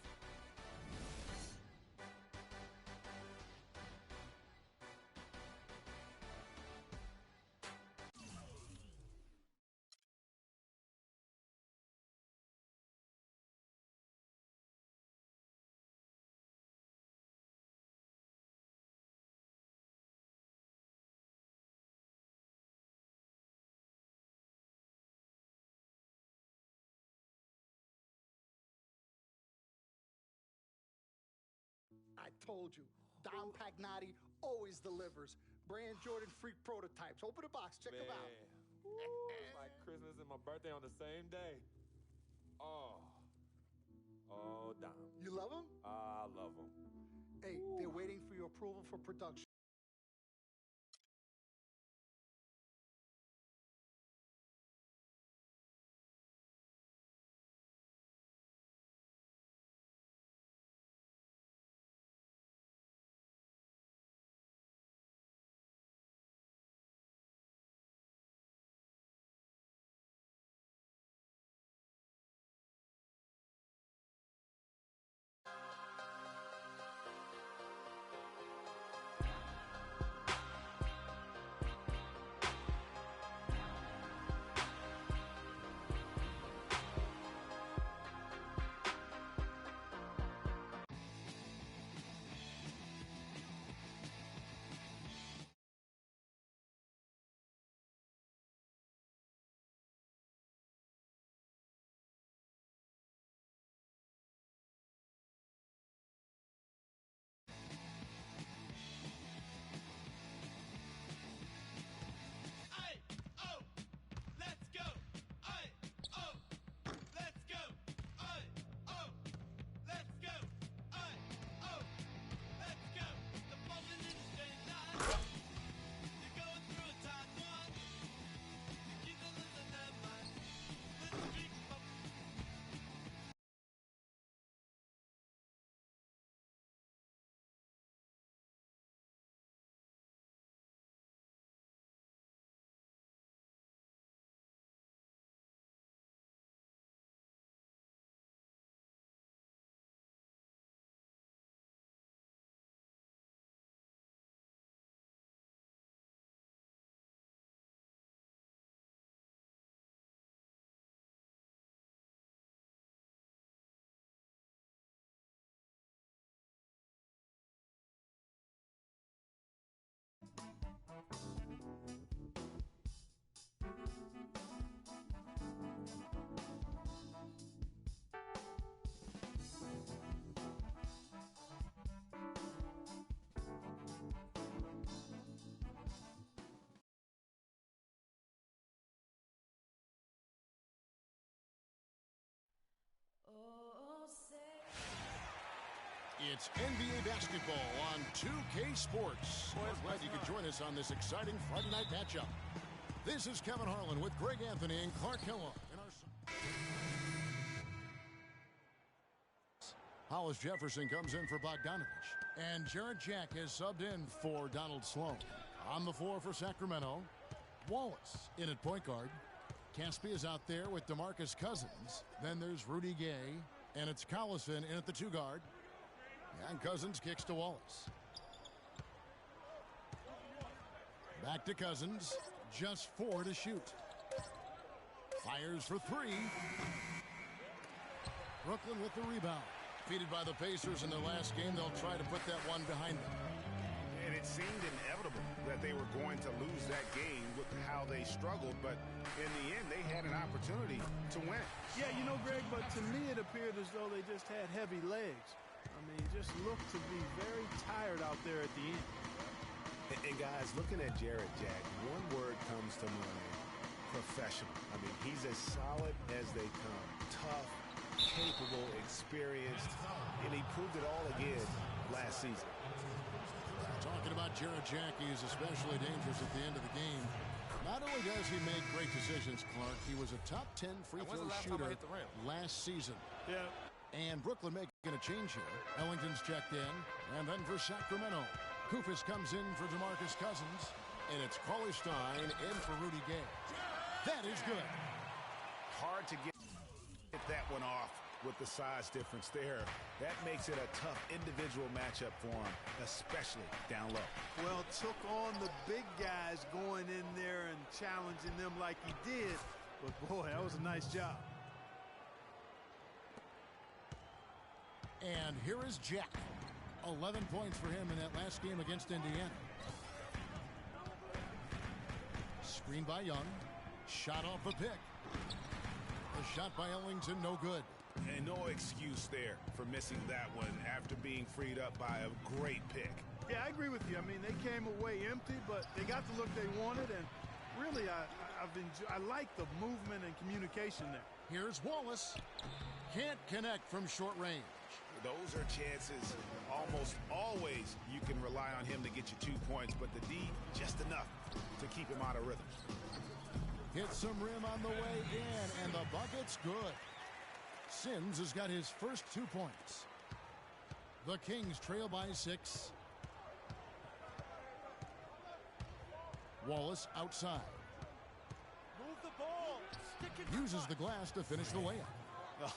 I told you, Dom Pagnotti always delivers. Brand Jordan Freak prototypes. Open the box, check them out. It's like Christmas and my birthday on the same day. Oh, Dom. You love them? I love them. Hey, they're waiting for your approval for production. It's NBA basketball on 2K Sports. We're glad you could join us on this exciting Friday night matchup. This is Kevin Harlan with Greg Anthony and Clark Kellogg. Hollis Jefferson comes in for Bogdanovich. And Jarrett Jack has subbed in for Donald Sloan. On the floor for Sacramento, Wallace in at point guard. Caspi is out there with DeMarcus Cousins. Then there's Rudy Gay. And it's Collison in at the 2 guard. And Cousins kicks to Wallace. Back to Cousins. Just 4 to shoot. Fires for 3. Brooklyn with the rebound. Defeated by the Pacers in their last game, they'll try to put that one behind them. And it seemed inevitable that they were going to lose that game with how they struggled, but in the end, they had an opportunity to win. Yeah, you know, Greg, but to me it appeared as though they just had heavy legs. I mean, just looked to be very tired out there at the end. And guys, looking at Jarrett Jack, one word comes to mind: professional. I mean, he's as solid as they come. Tough, capable, experienced, and he proved it all again last season. Talking about Jarrett Jack, he is especially dangerous at the end of the game. Not only does he make great decisions, Clark, he was a top 10 free throw shooter last season. Yeah. And Brooklyn making a change here. Ellington's checked in. And then for Sacramento, Koufos comes in for DeMarcus Cousins. And it's Cauley-Stein in for Rudy Gay. That is good. Hard to get that one off with the size difference there. That makes it a tough individual matchup for him, especially down low. Well, took on the big guys going in there and challenging them like he did. But, boy, that was a nice job. And here is Jack. 11 points for him in that last game against Indiana. Screen by Young. Shot off the pick. A shot by Ellington, no good. And no excuse there for missing that one after being freed up by a great pick. Yeah, I agree with you. I mean, they came away empty, but they got the look they wanted, and really, I like the movement and communication there. Here's Wallace. Can't connect from short range. Those are chances. Almost always you can rely on him to get you 2 points, but the D, just enough to keep him out of rhythm. Hits some rim on the way in, and the bucket's good. Sims has got his first 2 points. The Kings trail by 6. Wallace outside. Move the ball. Stick it Uses the glass to finish the layup.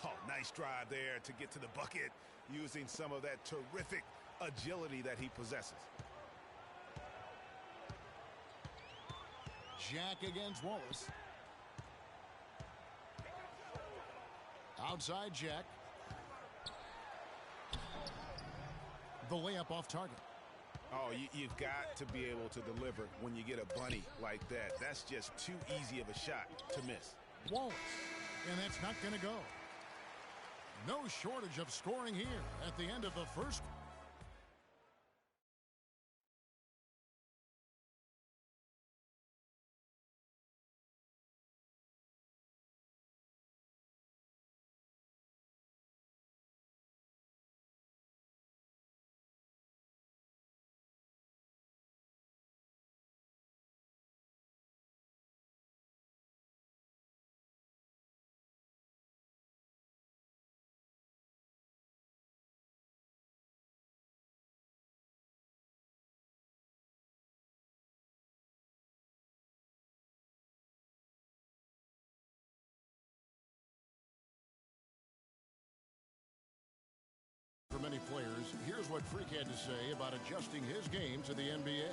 Oh, nice drive there to get to the bucket, using some of that terrific agility that he possesses. Jack against Wallace. Outside Jack. The layup off target. Oh, you've got to be able to deliver when you get a bunny like that. That's just too easy of a shot to miss. Wallace, and that's not going to go. No shortage of scoring here at the end of the first. For many players, here's what Freak had to say about adjusting his game to the NBA.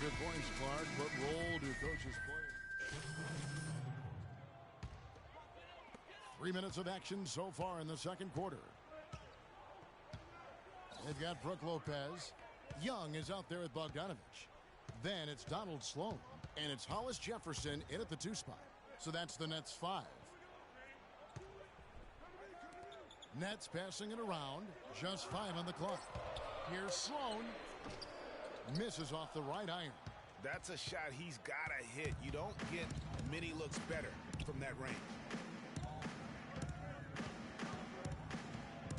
Good points, Clark, but role do coaches play? 3 minutes of action so far in the second quarter. They've got Brook Lopez. Young is out there with Bogdanovich. Then it's Donald Sloan. And it's Hollis Jefferson in at the 2 spot. So that's the Nets 5. Nets passing it around. Just 5 on the clock. Here's Sloan. Misses off the right iron. That's a shot he's got to hit. You don't get many looks better from that range.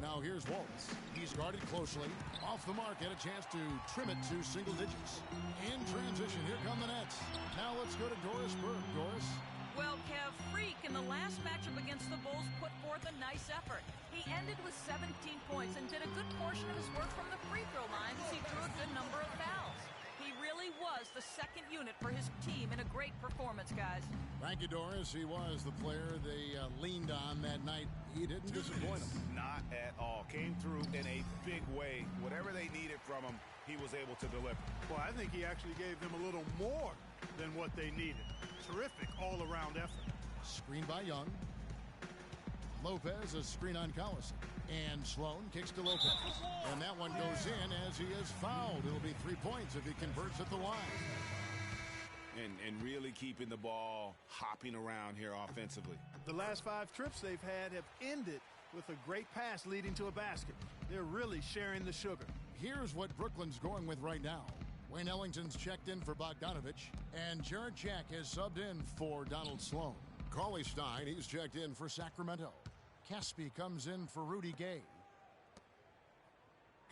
Now here's Wallace. He's guarded closely. Off the mark, had a chance to trim it to single digits. In transition, here come the Nets. Now let's go to Doris Burke. Doris? Well, Kev, Freak in the last matchup against the Bulls put forth a nice effort. He ended with 17 points and did a good portion of his work from the free throw line as he drew a good number of fouls. He really was the second unit for his team in a great performance, guys. Thank you, Doris. He was the player they leaned on that night. He didn't disappoint them. Not at all. Came through in a big way. Whatever they needed from him, he was able to deliver. Well, I think he actually gave them a little more than what they needed. Terrific all-around effort. Screen by Young. Lopez, a screen on Collison. And Sloan kicks to Lopez. And that one goes in as he is fouled. It'll be 3 points if he converts at the line. And really keeping the ball hopping around here offensively. The last 5 trips they've had have ended with a great pass leading to a basket. They're really sharing the sugar. Here's what Brooklyn's going with right now. Wayne Ellington's checked in for Bogdanovich. And Jarrett Jack has subbed in for Donald Sloan. Cauley Stein, he's checked in for Sacramento. Caspi comes in for Rudy Gay.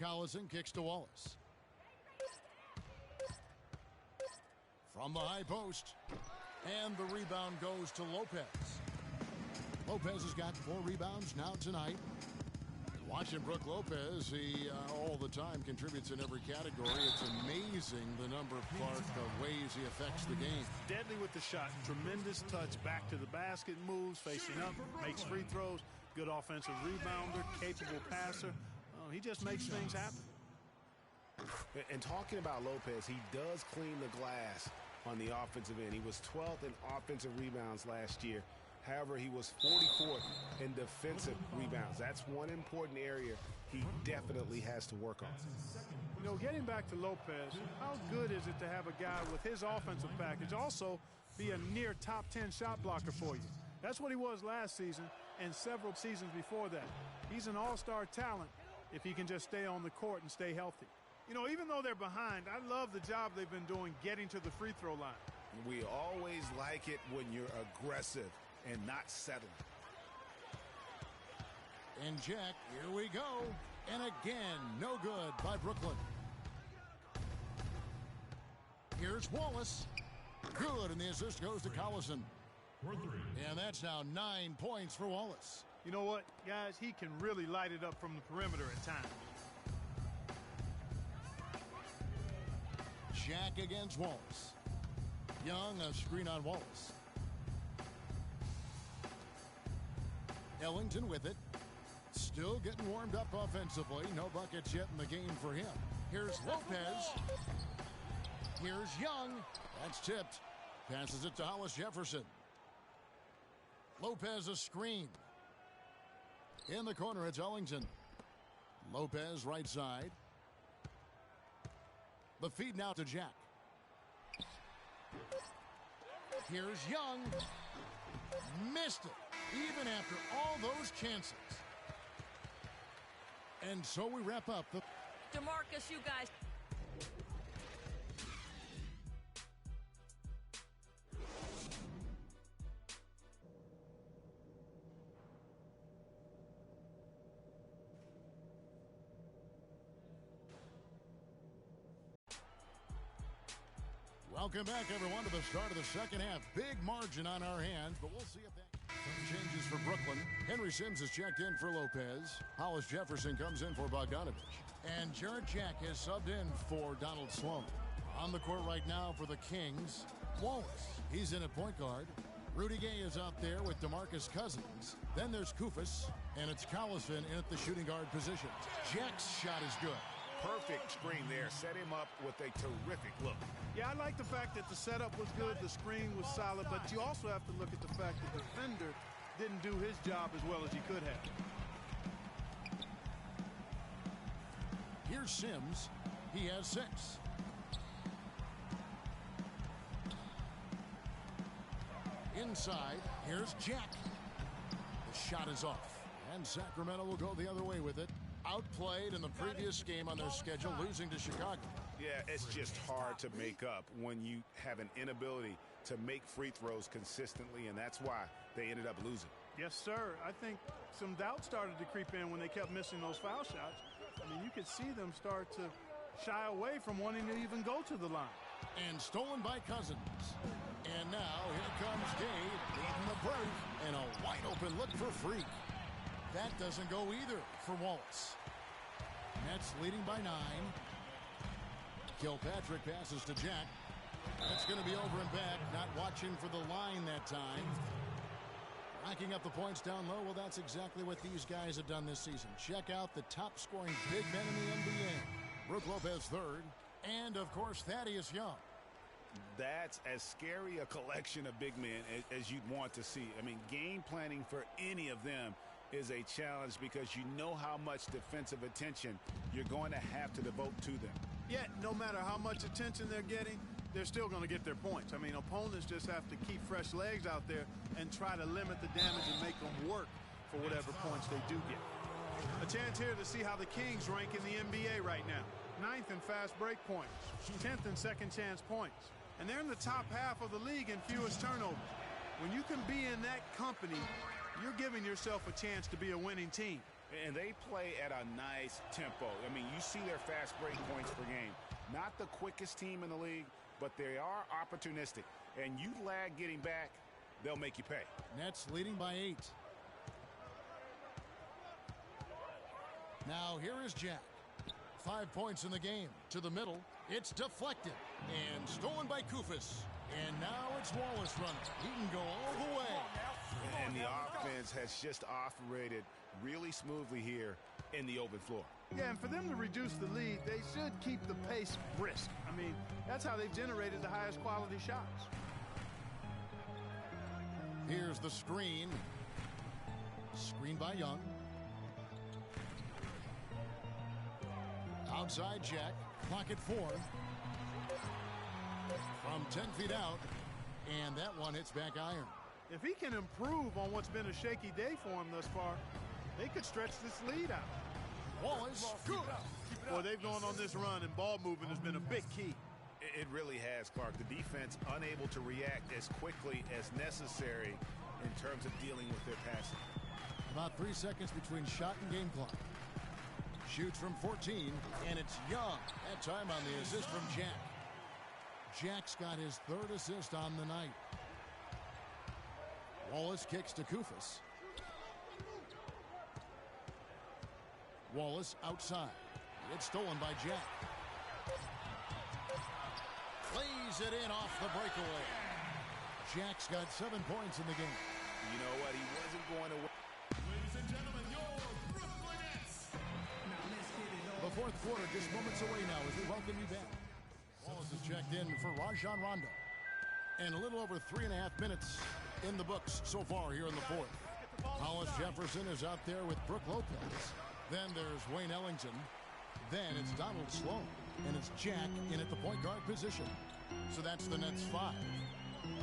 Collison kicks to Wallace. From the high post. And the rebound goes to Lopez. Lopez has got 4 rebounds now tonight. Watching Brook Lopez, he all the time contributes in every category. It's amazing the number of ways he affects the game. Deadly with the shot. Tremendous touch back to the basket, moves, facing up, makes free throws. Good offensive rebounder, capable passer. He just makes things happen. And talking about Lopez, he does clean the glass on the offensive end. He was 12th in offensive rebounds last year. However, he was 44th in defensive rebounds. That's one important area he definitely has to work on. You know, getting back to Lopez, how good is it to have a guy with his offensive package also be a near top 10 shot blocker for you? That's what he was last season and several seasons before that. He's an all-star talent if he can just stay on the court and stay healthy. You know, even though they're behind, I love the job they've been doing getting to the free throw line. We always like it when you're aggressive and not settling. And Jack, here we go. And again, no good by Brooklyn. Here's Wallace. Good, and the assist goes to Collison. And that's now 9 points for Wallace. You know what, guys? He can really light it up from the perimeter at times. Jack against Wallace. Young, a screen on Wallace. Ellington with it. Still getting warmed up offensively. No buckets yet in the game for him. Here's Lopez. Here's Young. That's tipped. Passes it to Hollis Jefferson. Lopez a screen. In the corner, it's Ellington. Lopez right side. The feed now to Jack. Here's Young. Missed it. Even after all those chances. And so we wrap up the... DeMarcus, you guys... Welcome back, everyone, to the start of the second half. Big margin on our hands, but we'll see if that... Some changes for Brooklyn. Henry Sims has checked in for Lopez. Hollis Jefferson comes in for Bogdanovich. And Jarrett Jack has subbed in for Donald Sloan. On the court right now for the Kings, Wallace. He's in at point guard. Rudy Gay is out there with DeMarcus Cousins. Then there's Koufos, and it's Collison in at the shooting guard position. Jack's shot is good. Perfect screen there. Set him up with a terrific look. Yeah, I like the fact that the setup was good, the screen was solid, but you also have to look at the fact that the defender didn't do his job as well as he could have. Here's Sims. He has 6. Inside, here's Jack. The shot is off, and Sacramento will go the other way with it. Outplayed in the previous game on their schedule, losing to Chicago. Yeah, it's just hard to make up when you have an inability to make free throws consistently, and that's why they ended up losing. Yes, sir. I think some doubt started to creep in when they kept missing those foul shots. I mean, you could see them start to shy away from wanting to even go to the line. And stolen by Cousins. And now here comes Gabe leading the break, and a wide open look for Freak. That doesn't go either for Wallace. Nets leading by 9. Kilpatrick passes to Jack. That's going to be over and back. Not watching for the line that time. Racking up the points down low. Well, that's exactly what these guys have done this season. Check out the top scoring big men in the NBA. Brook Lopez third. And, of course, Thaddeus Young. That's as scary a collection of big men as you'd want to see. I mean, game planning for any of them is a challenge because you know how much defensive attention you're going to have to devote to them. Yet, no matter how much attention they're getting, they're still going to get their points. I mean, opponents just have to keep fresh legs out there and try to limit the damage and make them work for whatever points they do get. A chance here to see how the Kings rank in the NBA right now. 9th in fast break points, 10th in second chance points. And they're in the top half of the league in fewest turnovers. When you can be in that company, you're giving yourself a chance to be a winning team. And they play at a nice tempo. I mean, you see their fast break points per game. Not the quickest team in the league, but they are opportunistic. And you lag getting back, they'll make you pay. Nets leading by 8. Now here is Jack. 5 points in the game. To the middle. It's deflected. And stolen by Koufos. And now it's Wallace running. He can go all the way. And the offense has just operated really smoothly here in the open floor. Yeah, and for them to reduce the lead, they should keep the pace brisk. I mean, that's how they've generated the highest quality shots. Here's the screen. Screen by Young. Outside Jack. Clock at 4. From 10 feet out. And that one hits back iron. If he can improve on what's been a shaky day for him thus far, they could stretch this lead out. Wallace, good. Well, they've gone on this run, and ball movement has been a big key. It really has, Clark. The defense unable to react as quickly as necessary in terms of dealing with their passing. About 3 seconds between shot and game clock. Shoots from 14, and it's Young. That time on the assist from Jack. Jack's got his 3rd assist on the night. Wallace kicks to Koufos. Wallace outside. It's stolen by Jack. Plays it in off the breakaway. Jack's got 7 points in the game. You know what? He wasn't going to win. Ladies and gentlemen, your Brooklyn Nets. The 4th quarter just moments away now as we welcome you back. Wallace is checked in for Rajon Rondo. And a little over 3.5 minutes in the books so far here in the 4th. Hollis Jefferson is out there with Brook Lopez. Then there's Wayne Ellington. Then it's Donald Sloan. And it's Jack in at the point guard position. So that's the Nets 5.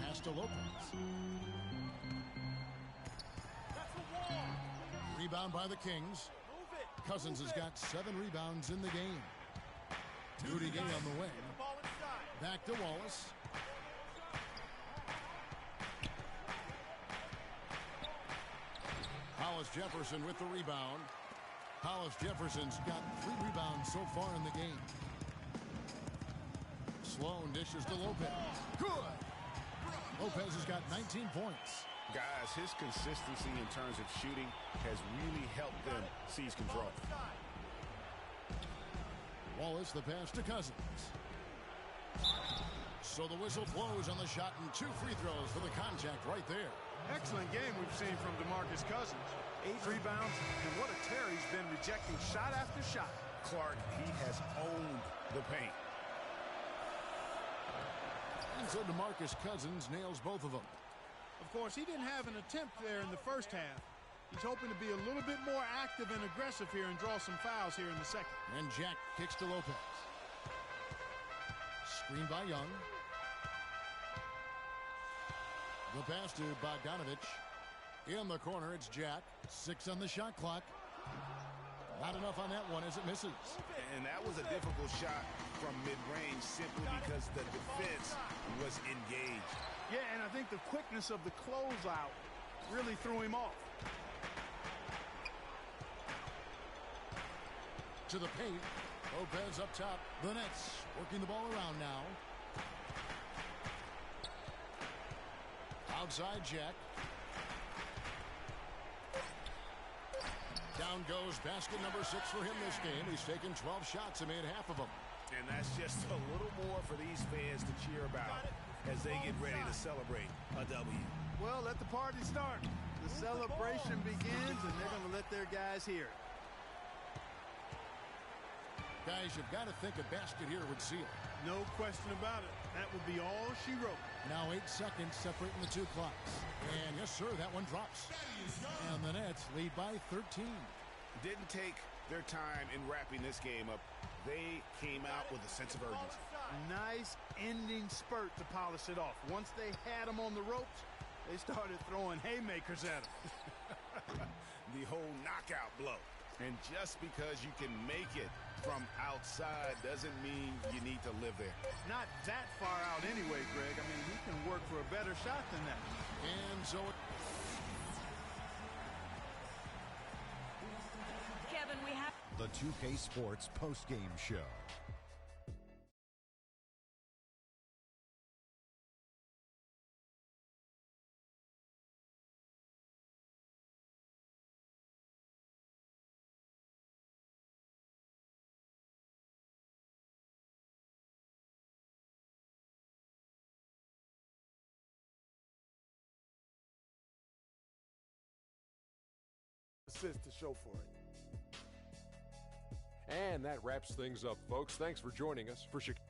Pass to Lopez. Rebound by the Kings. Cousins has got 7 rebounds in the game. Rudy Gay on the way. Back to Wallace. Hollis Jefferson with the rebound. Hollis Jefferson's got 3 rebounds so far in the game. Sloan dishes to Lopez. Good! Lopez has got 19 points. Guys, his consistency in terms of shooting has really helped them seize control. Wallace the pass to Cousins. So the whistle blows on the shot and 2 free throws for the contact right there. Excellent game we've seen from DeMarcus Cousins. 8 rebounds, and what a tear he's been rejecting shot after shot. Clark, he has owned the paint. And so DeMarcus Cousins nails both of them. Of course, he didn't have an attempt there in the first half. He's hoping to be a little bit more active and aggressive here and draw some fouls here in the second. And Jack kicks to Lopez. Screen by Young. The pass to Bogdanovich. In the corner, it's Jack. 6 on the shot clock. Not enough on that one as it misses. And that was a difficult shot from mid-range simply because the defense was engaged. Yeah, and I think the quickness of the closeout really threw him off. To the paint. Lopez up top. The Nets working the ball around now. Outside Jack. Down goes basket number 6 for him this game. He's taken 12 shots and made half of them. And that's just a little more for these fans to cheer about as they get ready to celebrate a W. Well, let the party start. The celebration begins, and they're going to let their guys hear it. Guys, you've got to think a basket here would seal it. No question about it. That would be all she wrote. Now 8 seconds separating the two clocks. And yes, sir, that one drops. And the Nets lead by 13. Didn't take their time in wrapping this game up. They came out with a sense of urgency. Nice ending spurt to polish it off. Once they had them on the ropes, they started throwing haymakers at them. The whole knockout blow. And just because you can make it from outside doesn't mean you need to live there. Not that far out anyway, Greg. I mean, he can work for a better shot than that. And so Kevin, we have the 2K Sports postgame show. Assist to show for it. And that wraps things up, folks. Thanks for joining us for Chicago.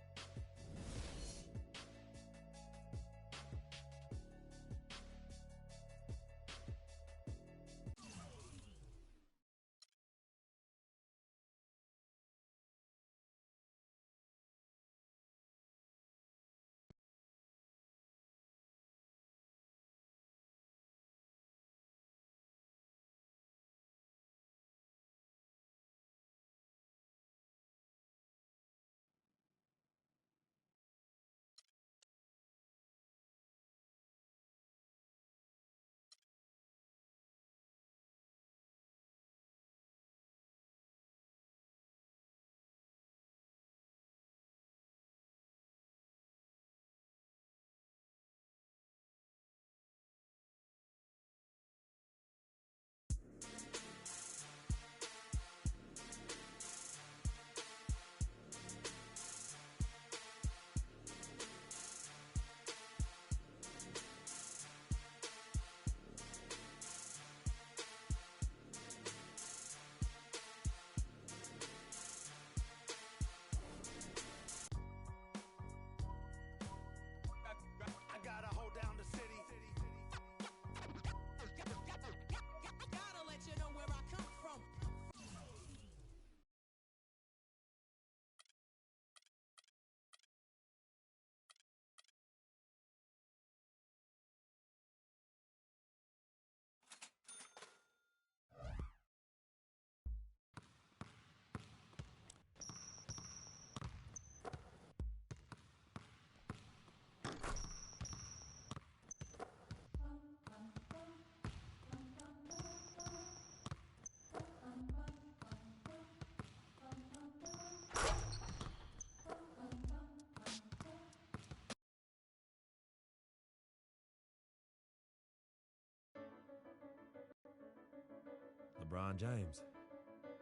LeBron James.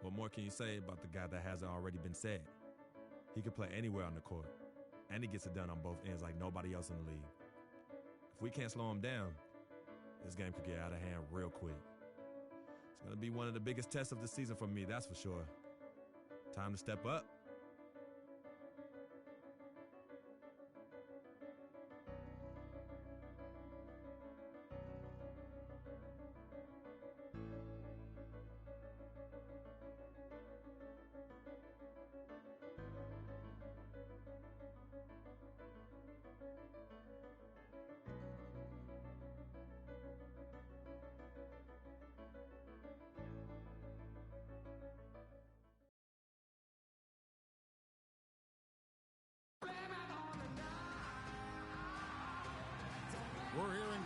What more can you say about the guy that hasn't already been said? He can play anywhere on the court, and he gets it done on both ends like nobody else in the league. If we can't slow him down, this game could get out of hand real quick. It's going to be one of the biggest tests of the season for me, that's for sure. Time to step up.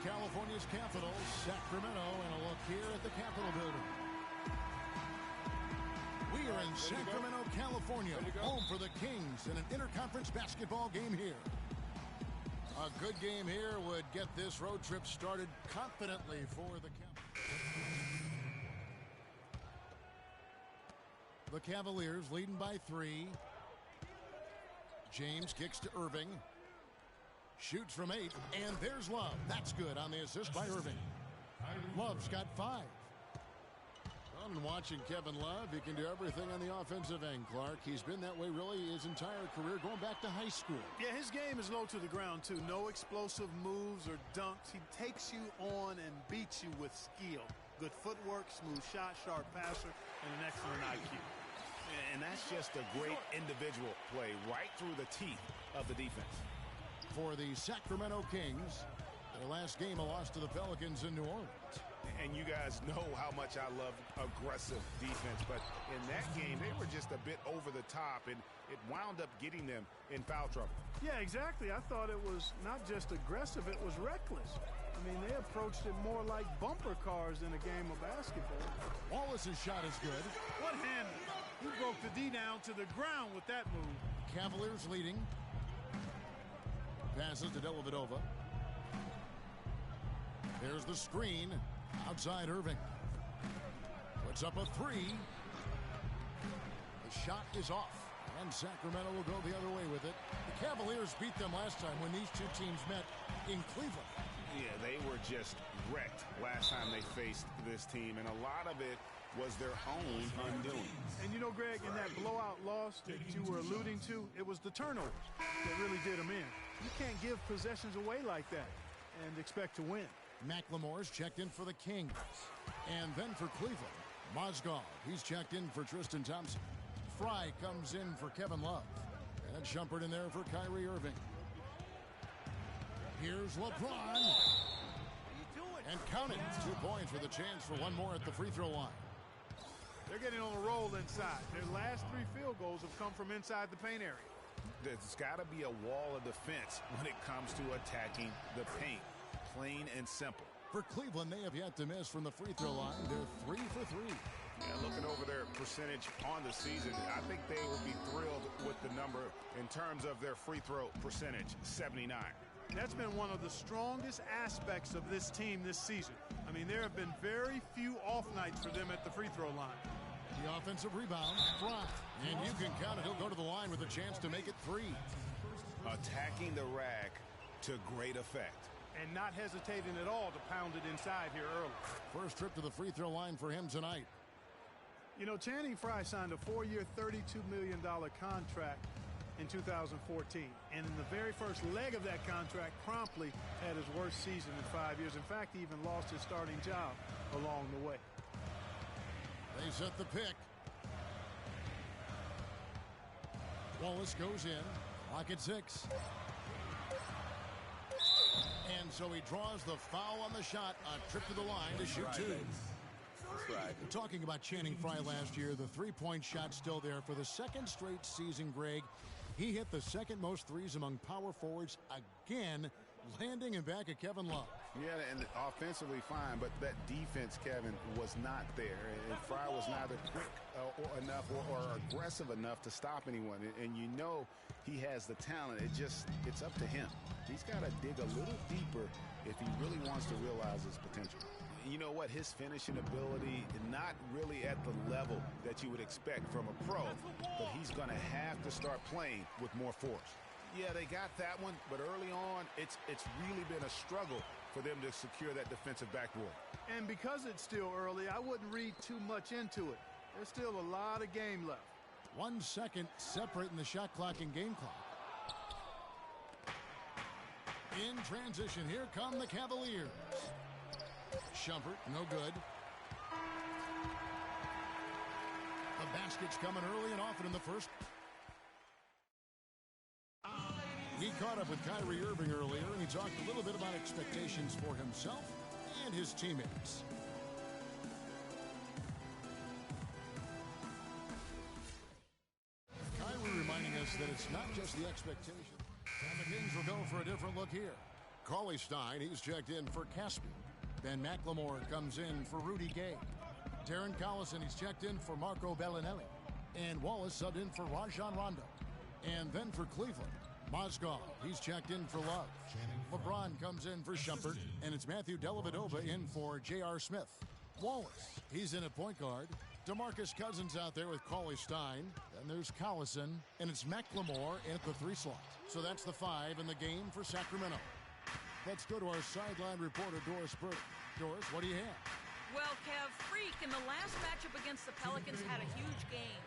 California's capital, Sacramento, and a look here at the Capitol building. We are in Sacramento, California, home for the Kings in an interconference basketball game here. A good game here would get this road trip started confidently for the Cavaliers leading by 3. James kicks to Irving. Shoots from 8, and there's Love. That's good on the assist by Irving. Love's got 5. And watching Kevin Love, he can do everything on the offensive end, Clark. He's been that way really his entire career, going back to high school. Yeah, his game is low to the ground, too. No explosive moves or dunks. He takes you on and beats you with skill. Good footwork, smooth shot, sharp passer, and an excellent IQ. And that's just a great individual play right through the teeth of the defense. For the Sacramento Kings, their last game, a loss to the Pelicans in New Orleans. And you guys know how much I love aggressive defense, but in that game, they were just a bit over the top, and it wound up getting them in foul trouble. Yeah, exactly. I thought it was not just aggressive, it was reckless. I mean, they approached it more like bumper cars in a game of basketball. Wallace's shot is good. What hand? He broke the D down to the ground with that move. Cavaliers leading. Passes to Dellavedova. There's the screen. Outside Irving. Puts up a 3. The shot is off. And Sacramento will go the other way with it. The Cavaliers beat them last time when these two teams met in Cleveland. Yeah, they were just wrecked last time they faced this team. And a lot of it was their own undoing. And you know, Greg, in that blowout loss that you were alluding to, it was the turnovers that really did them in. You can't give possessions away like that and expect to win. McLemore's checked in for the Kings. And then for Cleveland, Mozgov. He's checked in for Tristan Thompson. Fry comes in for Kevin Love. And Shumpert in there for Kyrie Irving. Here's LeBron. And count it. 2 points with a chance for one more at the free throw line. They're getting on a roll inside. Their last 3 field goals have come from inside the paint area. There's got to be a wall of defense when it comes to attacking the paint. Plain and simple. For Cleveland, they have yet to miss from the free throw line. They're 3 for 3. Yeah, looking over their percentage on the season, I think they would be thrilled with the number in terms of their free throw percentage, 79. That's been one of the strongest aspects of this team this season. I mean, there have been very few off nights for them at the free throw line. The offensive rebound, Fry. And you can count it. He'll go to the line with a chance to make it 3. Attacking the rack to great effect. And not hesitating at all to pound it inside here early. First trip to the free throw line for him tonight. You know, Channing Frye signed a 4-year, $32 million contract in 2014. And in the very first leg of that contract, promptly had his worst season in 5 years. In fact, he even lost his starting job along the way. They set the pick. Wallace goes in. Clock at 6. And so he draws the foul on the shot. A trip to the line to shoot 2. That's right. Talking about Channing Frye last year, the three-point shot still there for the second straight season, Greg. He hit the second most threes among power forwards again, landing in back of Kevin Love. Yeah, and offensively fine, but that defense, Kevin, was not there. And Frye was neither quick enough or aggressive enough to stop anyone. And you know he has the talent. It's up to him. He's got to dig a little deeper if he really wants to realize his potential. You know what? His finishing ability, not really at the level that you would expect from a pro, but he's going to have to start playing with more force. Yeah, they got that one, but early on, it's really been a struggle for them to secure that defensive backboard. And because it's still early, I wouldn't read too much into it. There's still a lot of game left. 1 second separating the shot clock and game clock. In transition, here come the Cavaliers. Shumpert, no good. The basket's coming early and often in the first. He caught up with Kyrie Irving earlier, and he talked a little bit about expectations for himself and his teammates. Kyrie reminding us that it's not just the expectation. And the Kings will go for a different look here. Cauley Stein, he's checked in for Caspi. Ben McLemore comes in for Rudy Gay. Darren Collison, he's checked in for Marco Bellinelli. And Wallace subbed in for Rajon Rondo. And then for Cleveland, Mozgov, he's checked in for Love. LeBron comes in for Shumpert, and it's Matthew Dellavedova in for J.R. Smith. Wallace, he's in at point guard. DeMarcus Cousins out there with Cauley Stein. Then there's Collison, and it's McLemore in at the 3 slot. So that's the 5 in the game for Sacramento. Let's go to our sideline reporter, Doris Burke. Doris, what do you have? Well, Kev, Freak in the last matchup against the Pelicans had a huge game.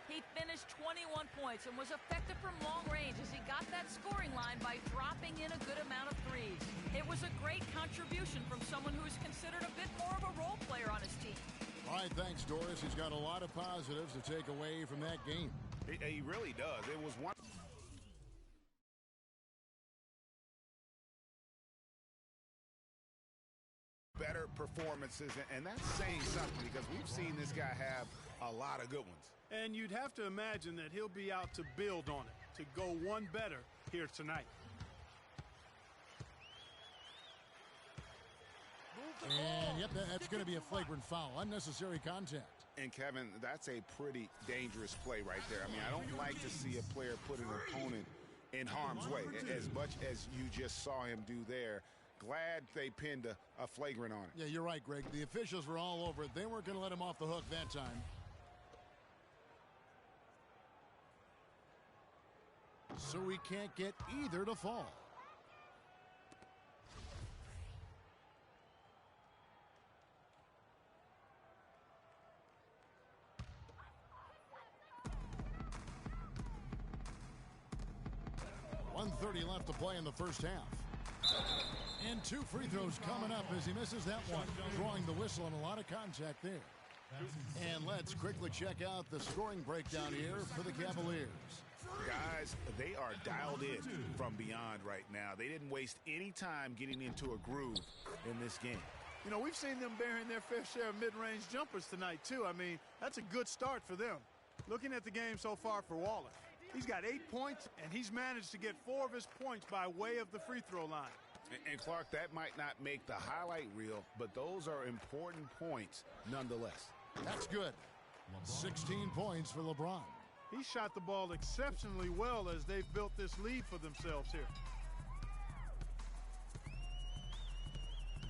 He finished 21 points and was effective from long range as he got that scoring line by dropping in a good amount of threes. It was a great contribution from someone who is considered a bit more of a role player on his team. All right, thanks, Doris. He's got a lot of positives to take away from that game. He really does. It was one. Better performances, and that's saying something because we've seen this guy have a lot of good ones. And you'd have to imagine that he'll be out to build on it, to go one better here tonight. And, yep, that's going to be a flagrant foul. Unnecessary contact. And, Kevin, that's a pretty dangerous play right there. I mean, I don't like to see a player put an opponent in harm's way, as much as you just saw him do there. Glad they pinned a flagrant on it. Yeah, you're right, Greg. The officials were all over it. They weren't going to let him off the hook that time. So we can't get either to fall. .130 left to play in the first half. And 2 free throws coming up as he misses that one, drawing the whistle and a lot of contact there. And let's quickly check out the scoring breakdown here for the Cavaliers. Guys, they are dialed in from beyond right now. They didn't waste any time getting into a groove in this game. You know, we've seen them bearing their fair share of mid-range jumpers tonight, too. I mean, that's a good start for them. Looking at the game so far for Wallace, he's got 8 points, and he's managed to get 4 of his points by way of the free throw line. And Clark, that might not make the highlight reel, but those are important points nonetheless. That's good. 16 points for LeBron. He shot the ball exceptionally well as they've built this lead for themselves here.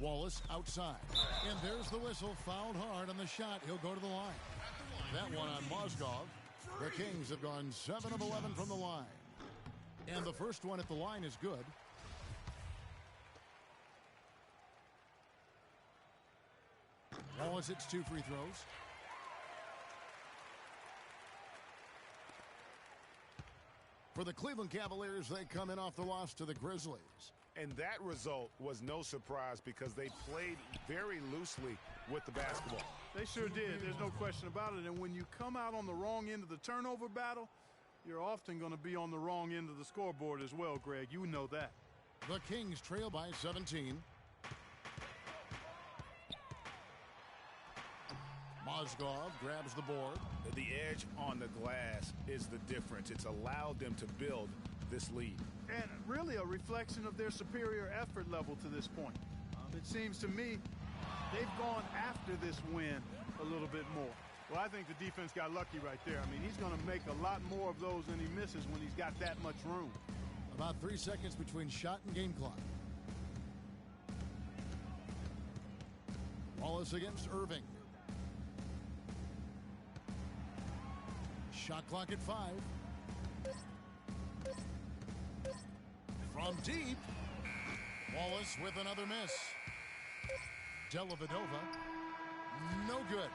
Wallace outside. And there's the whistle. Fouled hard on the shot. He'll go to the line. That one on Mozgov. The Kings have gone 7 of 11 from the line. And the first one at the line is good. Wallace hits 2 free throws. For the Cleveland Cavaliers, they come in off the loss to the Grizzlies. And that result was no surprise because they played very loosely with the basketball. They sure did. There's no question about it. And when you come out on the wrong end of the turnover battle, you're often going to be on the wrong end of the scoreboard as well, Greg. You know that. The Kings trail by 17. Mozgov grabs the board. The edge on the glass is the difference. It's allowed them to build this lead. And really a reflection of their superior effort level to this point. It seems to me they've gone after this win a little bit more. Well, I think the defense got lucky right there. I mean, he's going to make a lot more of those than he misses when he's got that much room. About 3 seconds between shot and game clock. Wallace against Irving. Shot clock at 5. From deep. Wallace with another miss. Dellavedova. No good.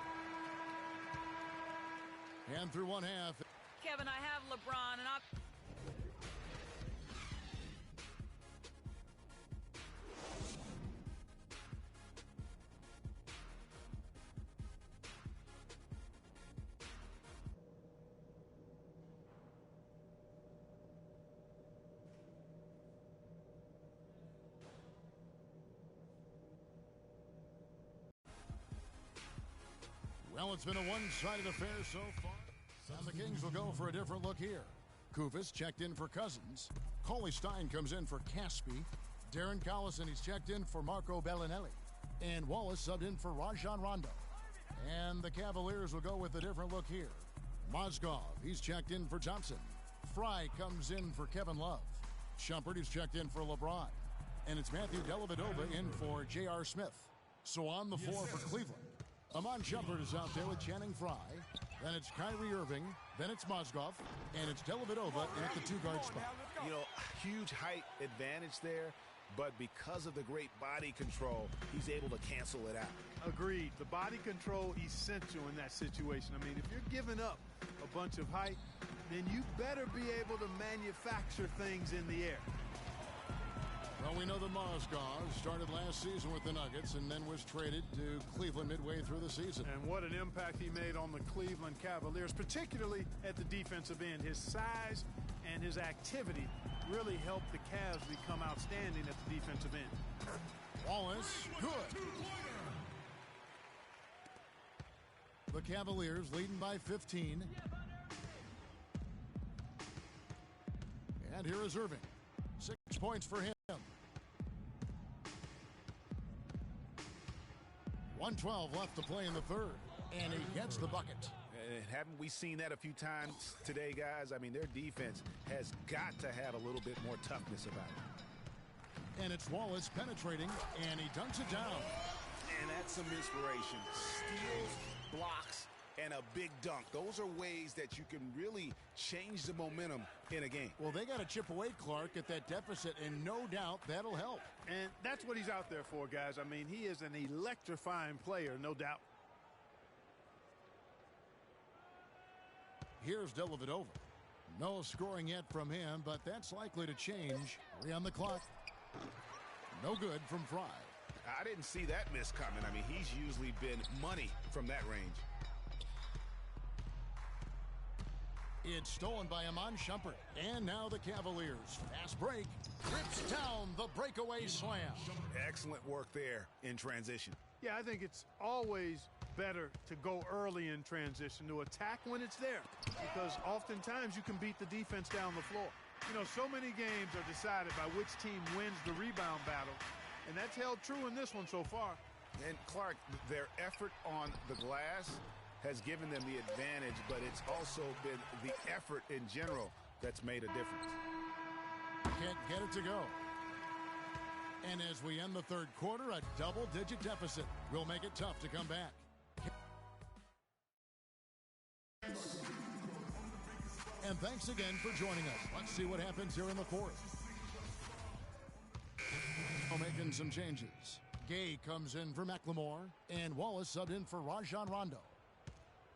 And through one half. Kevin, I have LeBron, and Well, it's been a one-sided affair so far. And the Kings will go for a different look here. Kufis checked in for Cousins. Cauley Stein comes in for Caspi. Darren Collison, he's checked in for Marco Bellinelli. And Wallace subbed in for Rajon Rondo. And the Cavaliers will go with a different look here. Mozgov, he's checked in for Thompson. Fry comes in for Kevin Love. Shumpert is checked in for LeBron. And it's Matthew Dellavedova in for J.R. Smith. So on the floor for Cleveland, Iman Shumpert is out there with Channing Frye. Then it's Kyrie Irving. Then it's Mozgov. And it's Dellavedova at the two-guard spot. You know, huge height advantage there. But because of the great body control, he's able to cancel it out. Agreed. The body control essential in that situation. I mean, if you're giving up a bunch of height, then you better be able to manufacture things in the air. Well, we know that Mozgov started last season with the Nuggets and then was traded to Cleveland midway through the season. And what an impact he made on the Cleveland Cavaliers, particularly at the defensive end. His size and his activity really helped the Cavs become outstanding at the defensive end. Wallace, good. The Cavaliers leading by 15. And here is Irving. 6 points for him. 1:12 left to play in the third. And he gets the bucket. And haven't we seen that a few times today, guys? I mean, their defense has got to have a little bit more toughness about it. And it's Wallace penetrating, and he dunks it down. And that's some inspiration. Steals, blocks, and a big dunk. Those are ways that you can really change the momentum in a game. Well, they got to chip away, Clark, at that deficit, and no doubt that'll help. And that's what he's out there for, guys. I mean, he is an electrifying player, no doubt. Here's Dellavedova. No scoring yet from him, but that's likely to change. 3 on the clock. No good from Fry. I didn't see that miss coming. I mean, he's usually been money from that range. It's stolen by Iman Shumpert. And now the Cavaliers. Fast break. Rips down the breakaway slam. Excellent work there in transition. Yeah, I think it's always better to go early in transition, to attack when it's there, because oftentimes you can beat the defense down the floor. You know, so many games are decided by which team wins the rebound battle, and that's held true in this one so far. And Clark, their effort on the glass has given them the advantage, but it's also been the effort in general that's made a difference. Can't get it to go. And as we end the third quarter, a double-digit deficit will make it tough to come back. And thanks again for joining us. Let's see what happens here in the fourth. Making some changes. Gay comes in for McLemore, and Wallace subbed in for Rajon Rondo.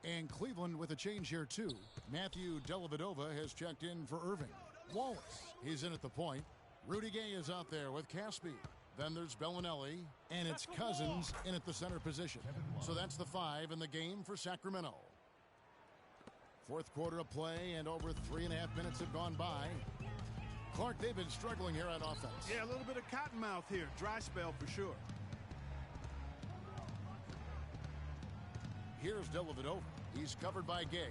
And Cleveland with a change here, too. Matthew Dellavedova has checked in for Irving. Wallace, he's in at the point. Rudy Gay is out there with Caspi. Then there's Bellinelli, and it's Cousins in at the center position. So that's the 5 in the game for Sacramento. Fourth quarter of play, and over 3.5 minutes have gone by. Clark, they've been struggling here on offense. Yeah, a little bit of cottonmouth here. Dry spell for sure. Here's Dellavedova. He's covered by Gay.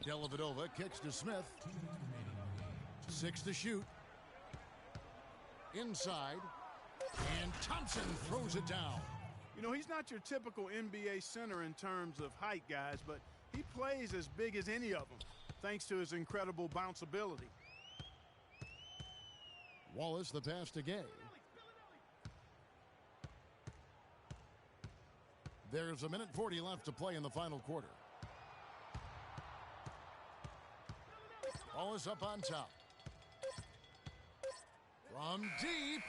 Dellavedova kicks to Smith. 6 to shoot. Inside. And Thompson throws it down. You know, he's not your typical NBA center in terms of height, guys, but he plays as big as any of them, thanks to his incredible bounce ability. Wallace, the pass to Gay. There's 1:40 left to play in the final quarter. Wallace up on top. From deep.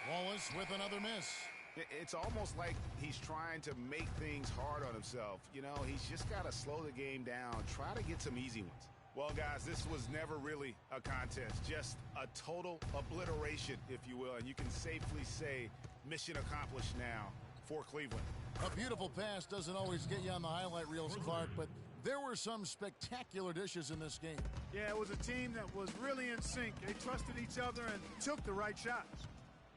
Wallace with another miss. It's almost like he's trying to make things hard on himself. You know, he's just got to slow the game down, try to get some easy ones. Well, guys, this was never really a contest, just a total obliteration, if you will. And you can safely say mission accomplished now for Cleveland. A beautiful pass doesn't always get you on the highlight reels, Clark, but there were some spectacular dishes in this game. Yeah, it was a team that was really in sync. They trusted each other and took the right shots.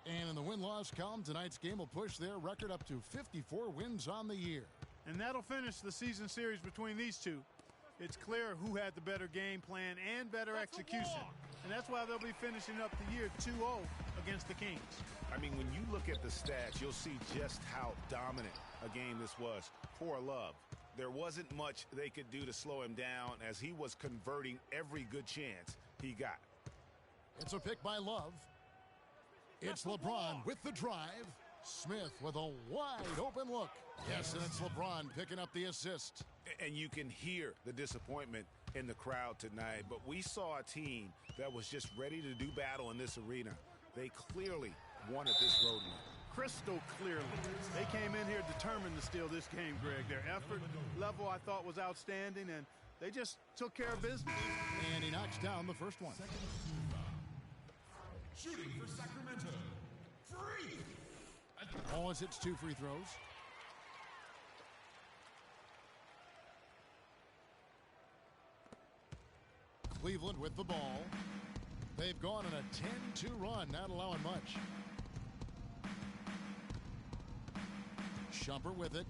And in the win-loss column, tonight's game will push their record up to 54 wins on the year. And that'll finish the season series between these two It's clear who had the better game plan and better execution. And that's why they'll be finishing up the year 2-0 against the Kings. I mean, when you look at the stats, you'll see just how dominant a game this was for Love. There wasn't much they could do to slow him down as he was converting every good chance he got. It's a pick by Love. It's LeBron with the drive. Smith with a wide open look. Yes, and it's LeBron picking up the assist. And you can hear the disappointment in the crowd tonight. But we saw a team that was just ready to do battle in this arena. They clearly wanted this road win. Crystal clearly. They came in here determined to steal this game, Greg. Their effort level, I thought, was outstanding, and they just took care of business. And he knocks down the first one. Shooting for Sacramento. Free. Owens hits 2 free throws. Cleveland with the ball. They've gone on a 10-2 run, not allowing much. Shumpert with it.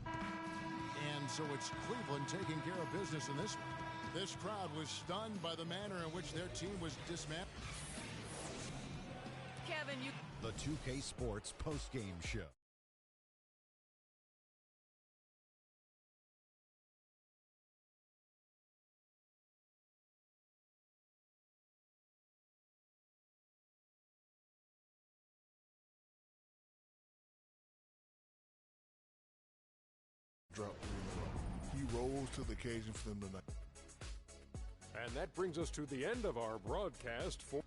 And so it's Cleveland taking care of business in this one. This crowd was stunned by the manner in which their team was dismantled. Kevin, you... The 2K Sports postgame show. Drop 3 in a row. He rose to the occasion for them tonight. And that brings us to the end of our broadcast for...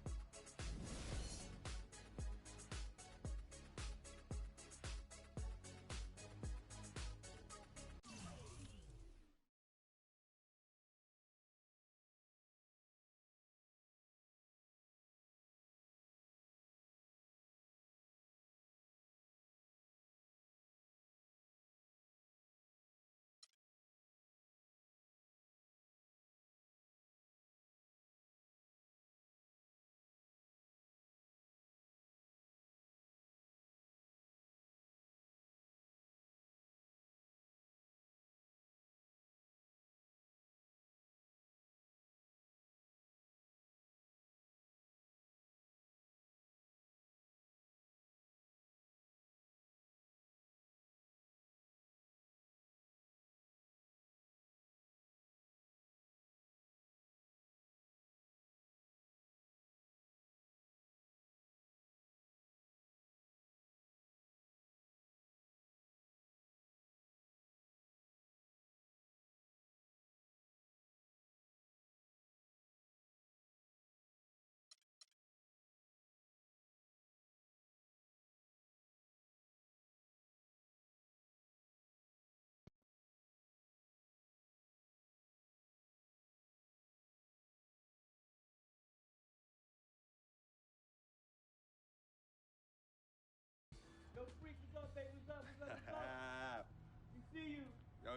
Yo, freak, what's up, baby? What's up? What's up? We see you.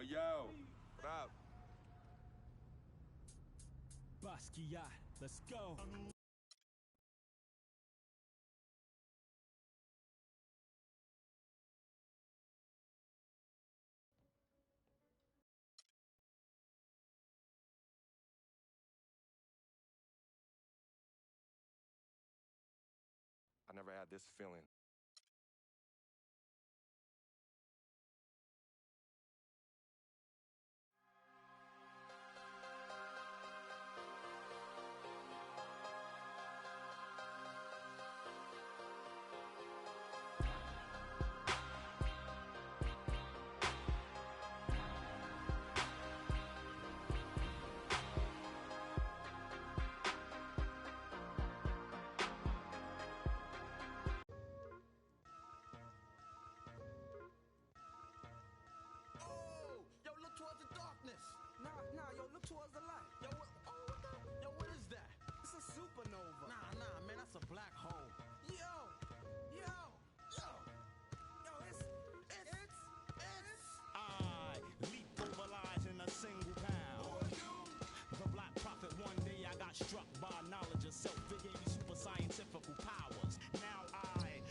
Yo. What up? Basquiat, let's go. I never had this feeling. Towards the light. Yo, what is that? It's a supernova. Nah, man, that's a black hole. Yo, it's. I leap over lies in a single pound. The Black Prophet, one day I got struck by knowledge of self. It gave me super scientific powers. Now I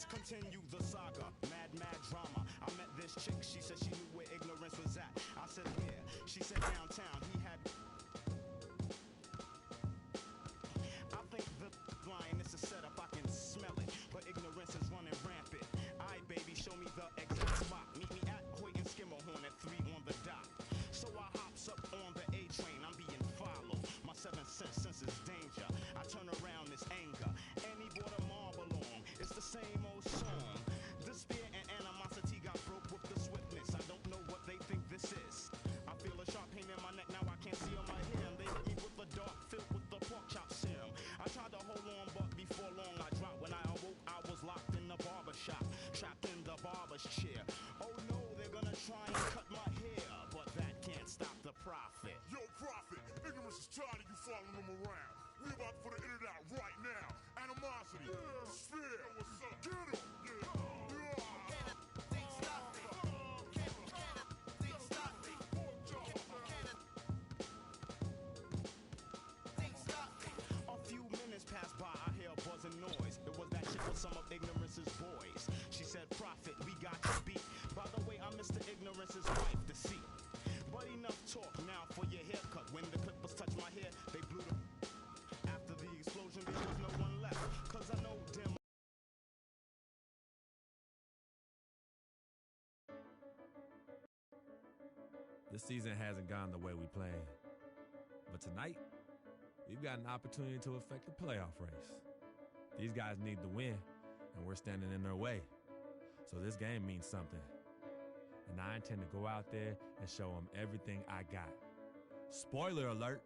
Continue the saga, mad drama. I met this chick, she said she knew where ignorance was at. I said where? She said downtown. He had. I think the line is a setup, I can smell it, but ignorance is running rampant. Aight, baby, show me the exact spot. Meet me at Hoyt and Skimmerhorn at 3 on the dot. So I hops up on the A train, I'm being followed. My 7th sense is danger. I turn around, it's anger. And he brought a marble along. It's the same old song. Despair and animosity got broke with the swiftness. I don't know what they think this is. I feel a sharp pain in my neck, now I can't see on my hair. And they hit me with a dart filled with the pork chop serum. I tried to hold on, but before long I dropped. When I awoke, I was locked in the barber shop, trapped in the barber's chair. Oh no, they're gonna try and cut my hair, but that can't stop the profit. Yo, Prophet, ignorance is tired of you following them around. We about to put an in and out right now. Animosity, Sphere, what's up? Get him! A few minutes passed by, I hear a buzzing noise. It was that shit for some of Ignorance's boys. She said, Prophet, we got you beat. By the way, I'm Mr. Ignorance's wife to see. But enough talk now for your haircut. When the clippers touched my hair, they blew the... After the explosion, there was no one left. Cause I know damn... This season hasn't gone the way we planned. But tonight, we've got an opportunity to affect the playoff race. These guys need the win, and we're standing in their way. So this game means something. And I intend to go out there and show them everything I got. Spoiler alert.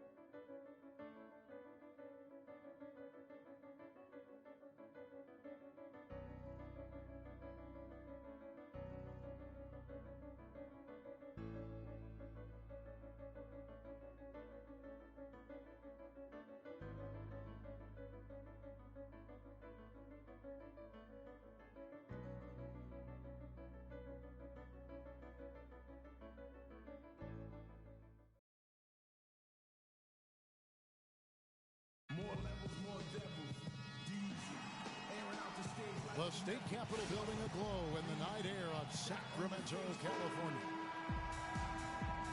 The state capitol building aglow in the night air of Sacramento, California.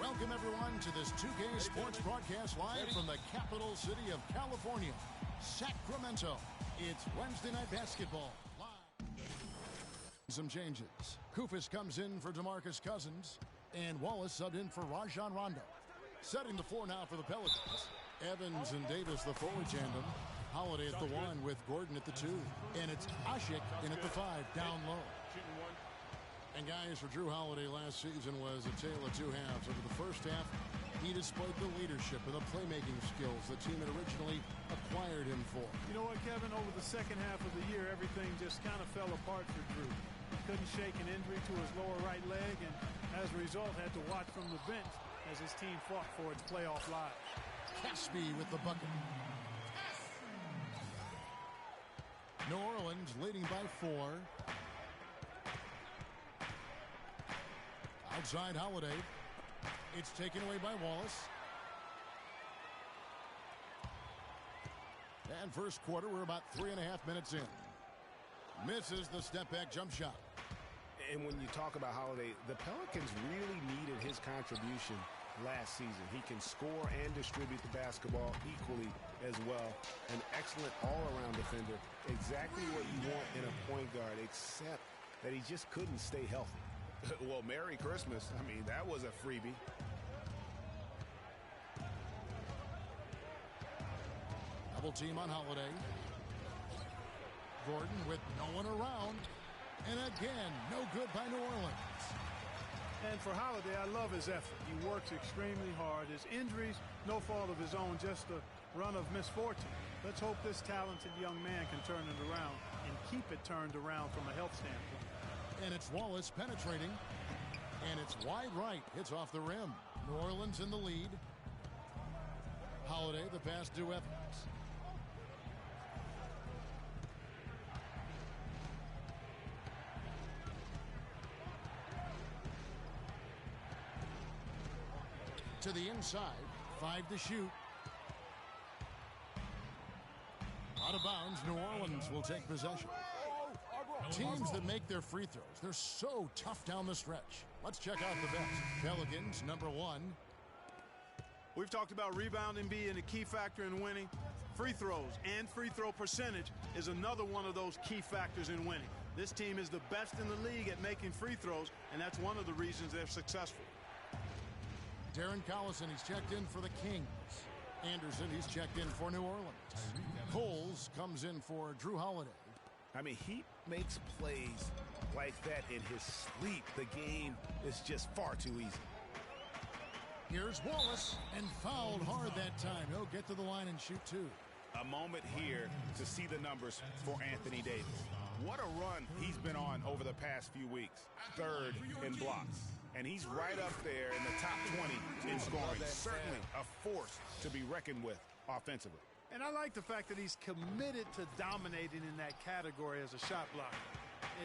Welcome, everyone, to this 2K Sports broadcast live from the capital city of California, Sacramento. It's Wednesday night basketball. Live. Some changes. Koufos comes in for DeMarcus Cousins, and Wallace subbed in for Rajon Rondo. Setting the floor now for the Pelicans. Evans and Davis, the forward tandem. Holiday at the 1 with Gordon at the 2. And it's Asik in at the 5, down low. And guys, for Drew Holiday last season was a tale of two halves. Over the first half, he displayed the leadership and the playmaking skills the team had originally acquired him for. You know what, Kevin? Over the second half of the year, everything just kind of fell apart for Drew. He couldn't shake an injury to his lower right leg, and as a result, had to watch from the bench as his team fought for its playoff lives. Caspi with the bucket. New Orleans leading by 4. Outside Holiday. It's taken away by Wallace. And first quarter, we're about 3.5 minutes in. Misses the step-back jump shot. And when you talk about Holiday, the Pelicans really needed his contribution last season. He can score and distribute the basketball equally as well. An excellent all-around defender. Exactly what you want in a point guard, except that he just couldn't stay healthy. Well, Merry Christmas. I mean, that was a freebie. Double team on Holiday. Gordon with no one around. And again, no good by New Orleans. And for Holiday, I love his effort. He works extremely hard. His injuries, no fault of his own, just a run of misfortune. Let's hope this talented young man can turn it around and keep it turned around from a health standpoint. And it's Wallace penetrating. And it's wide right. Hits off the rim. New Orleans in the lead. Holiday, the pass to Evans. To the inside. 5 to shoot. Out of bounds. New Orleans will take possession. Teams that make their free throws, they're so tough down the stretch. Let's check out the best. Pelicans, number 1. We've talked about rebounding being a key factor in winning. Free throws and free throw percentage is another one of those key factors in winning. This team is the best in the league at making free throws, and that's one of the reasons they're successful. Darren Collison, he's checked in for the Kings. Anderson, he's checked in for New Orleans. Coles comes in for Drew Holiday. I mean, he makes plays like that in his sleep. The game is just far too easy. Here's Wallace, and fouled hard that time. He'll get to the line and shoot 2. A moment here to see the numbers for Anthony Davis. What a run he's been on over the past few weeks. 3rd in blocks. And he's right up there in the top 20 in scoring. Certainly a force to be reckoned with offensively. And I like the fact that he's committed to dominating in that category as a shot blocker.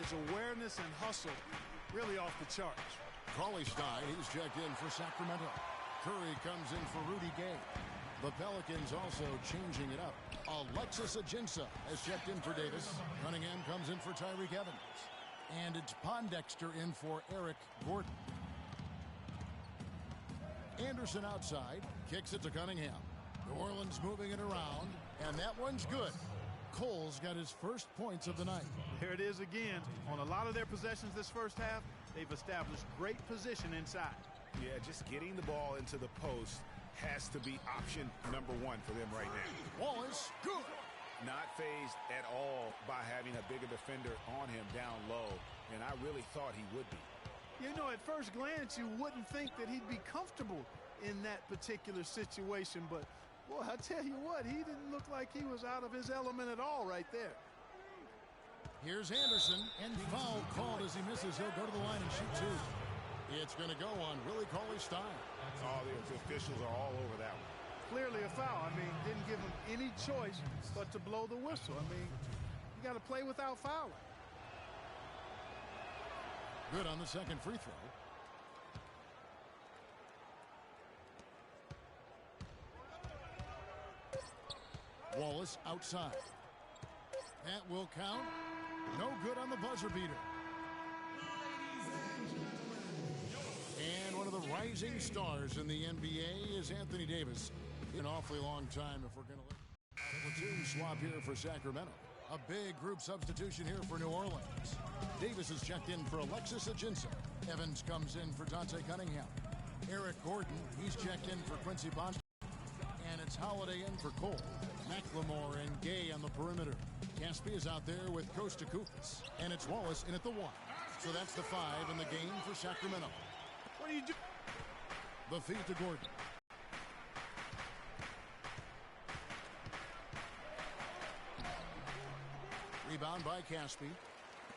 His awareness and hustle really off the charts. Cauley-Stein, he's checked in for Sacramento. Curry comes in for Rudy Gay. The Pelicans also changing it up. Alexis Ajinça has checked in for Davis. Cunningham comes in for Tyreke Evans. And it's Pondexter in for Eric Gordon. Anderson outside, kicks it to Cunningham. New Orleans moving it around, and that one's good. Coles got his first points of the night. Here it is again. On a lot of their possessions this first half, they've established great position inside. Yeah, just getting the ball into the post has to be option number 1 for them right now. Wallace, good. Not fazed at all by having a bigger defender on him down low, and I really thought he would be. You know, at first glance, you wouldn't think that he'd be comfortable in that particular situation, but, boy, I tell you what, he didn't look like he was out of his element at all right there. Here's Anderson, and foul called as he misses. He'll go to the line and shoot 2. It's going to go on Willie Cauley-Stein. All the officials are all over that one. Clearly a foul. I mean, didn't give him any choice but to blow the whistle. I mean, you got to play without fouling. Good on the second free throw. Wallace outside. That will count. No good on the buzzer beater. And one of the rising stars in the NBA is Anthony Davis. An awfully long time if we're going to let the platoon swap here for Sacramento. A big group substitution here for New Orleans. Davis is checked in for Alexis Ajinça. Evans comes in for Dante Cunningham. Eric Gordon, he's checked in for Quincy Bond. And it's Holiday in for Cole. McLemore and Gay on the perimeter. Caspi is out there with Kosta Koufos. And it's Wallace in at the 1. So that's the 5 in the game for Sacramento. What do you do? The feed to Gordon. Rebound by Caspi.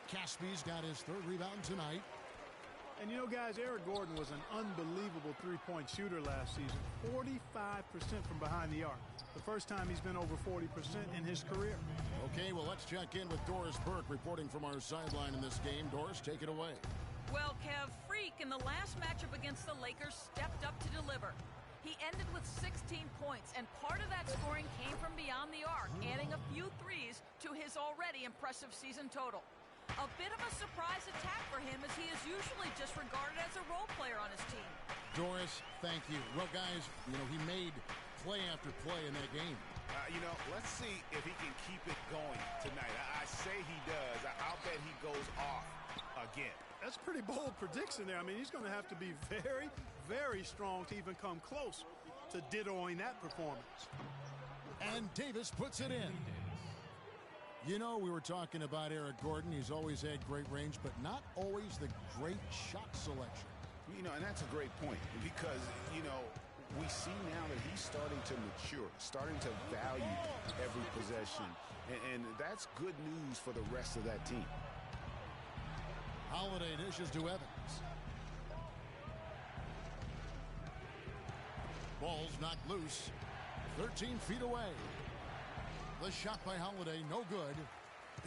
Caspi's got his 3rd rebound tonight. And you know, guys, Eric Gordon was an unbelievable three-point shooter last season. 45% from behind the arc. The first time he's been over 40% in his career. Okay, well, let's check in with Doris Burke reporting from our sideline in this game. Doris, take it away. Well, Kev, Freak in the last matchup against the Lakers stepped up to deliver. He ended with 16 points, and part of that scoring came from beyond the arc, adding a few threes to his already impressive season total. A bit of a surprise attack for him, as he is usually just regarded as a role player on his team. Doris, thank you. Well, guys, you know, he made play after play in that game. You know, let's see if he can keep it going tonight. I say he does. I'll bet he goes off again. That's a pretty bold prediction there. I mean, he's going to have to be very, very strong to even come close to dittoing that performance. And Davis puts it in. You know, we were talking about Eric Gordon. He's always had great range, but not always the great shot selection. You know, and that's a great point because, you know, we see now that he's starting to mature, starting to value every possession. And that's good news for the rest of that team. Holiday dishes to Evans. Ball's knocked loose. 13 feet away. The shot by Holiday, no good.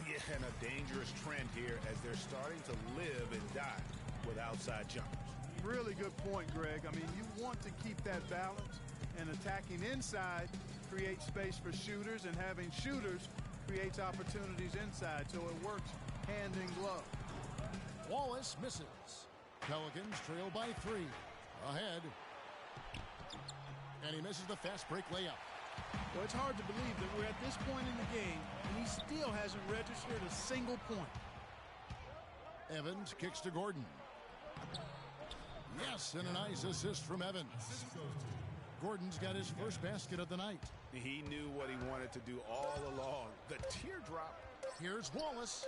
Yeah, and a dangerous trend here as they're starting to live and die with outside jumpers. Really good point, Greg. I mean, you want to keep that balance, and attacking inside creates space for shooters, and having shooters creates opportunities inside, so it works hand in glove. Wallace misses. Pelicans trail by 3. Ahead. And he misses the fast break layup. Well, it's hard to believe that we're at this point in the game, and he still hasn't registered a single point. Evans kicks to Gordon. Yes, and a nice assist from Evans. Gordon's got his first basket of the night. He knew what he wanted to do all along. The teardrop. Here's Wallace.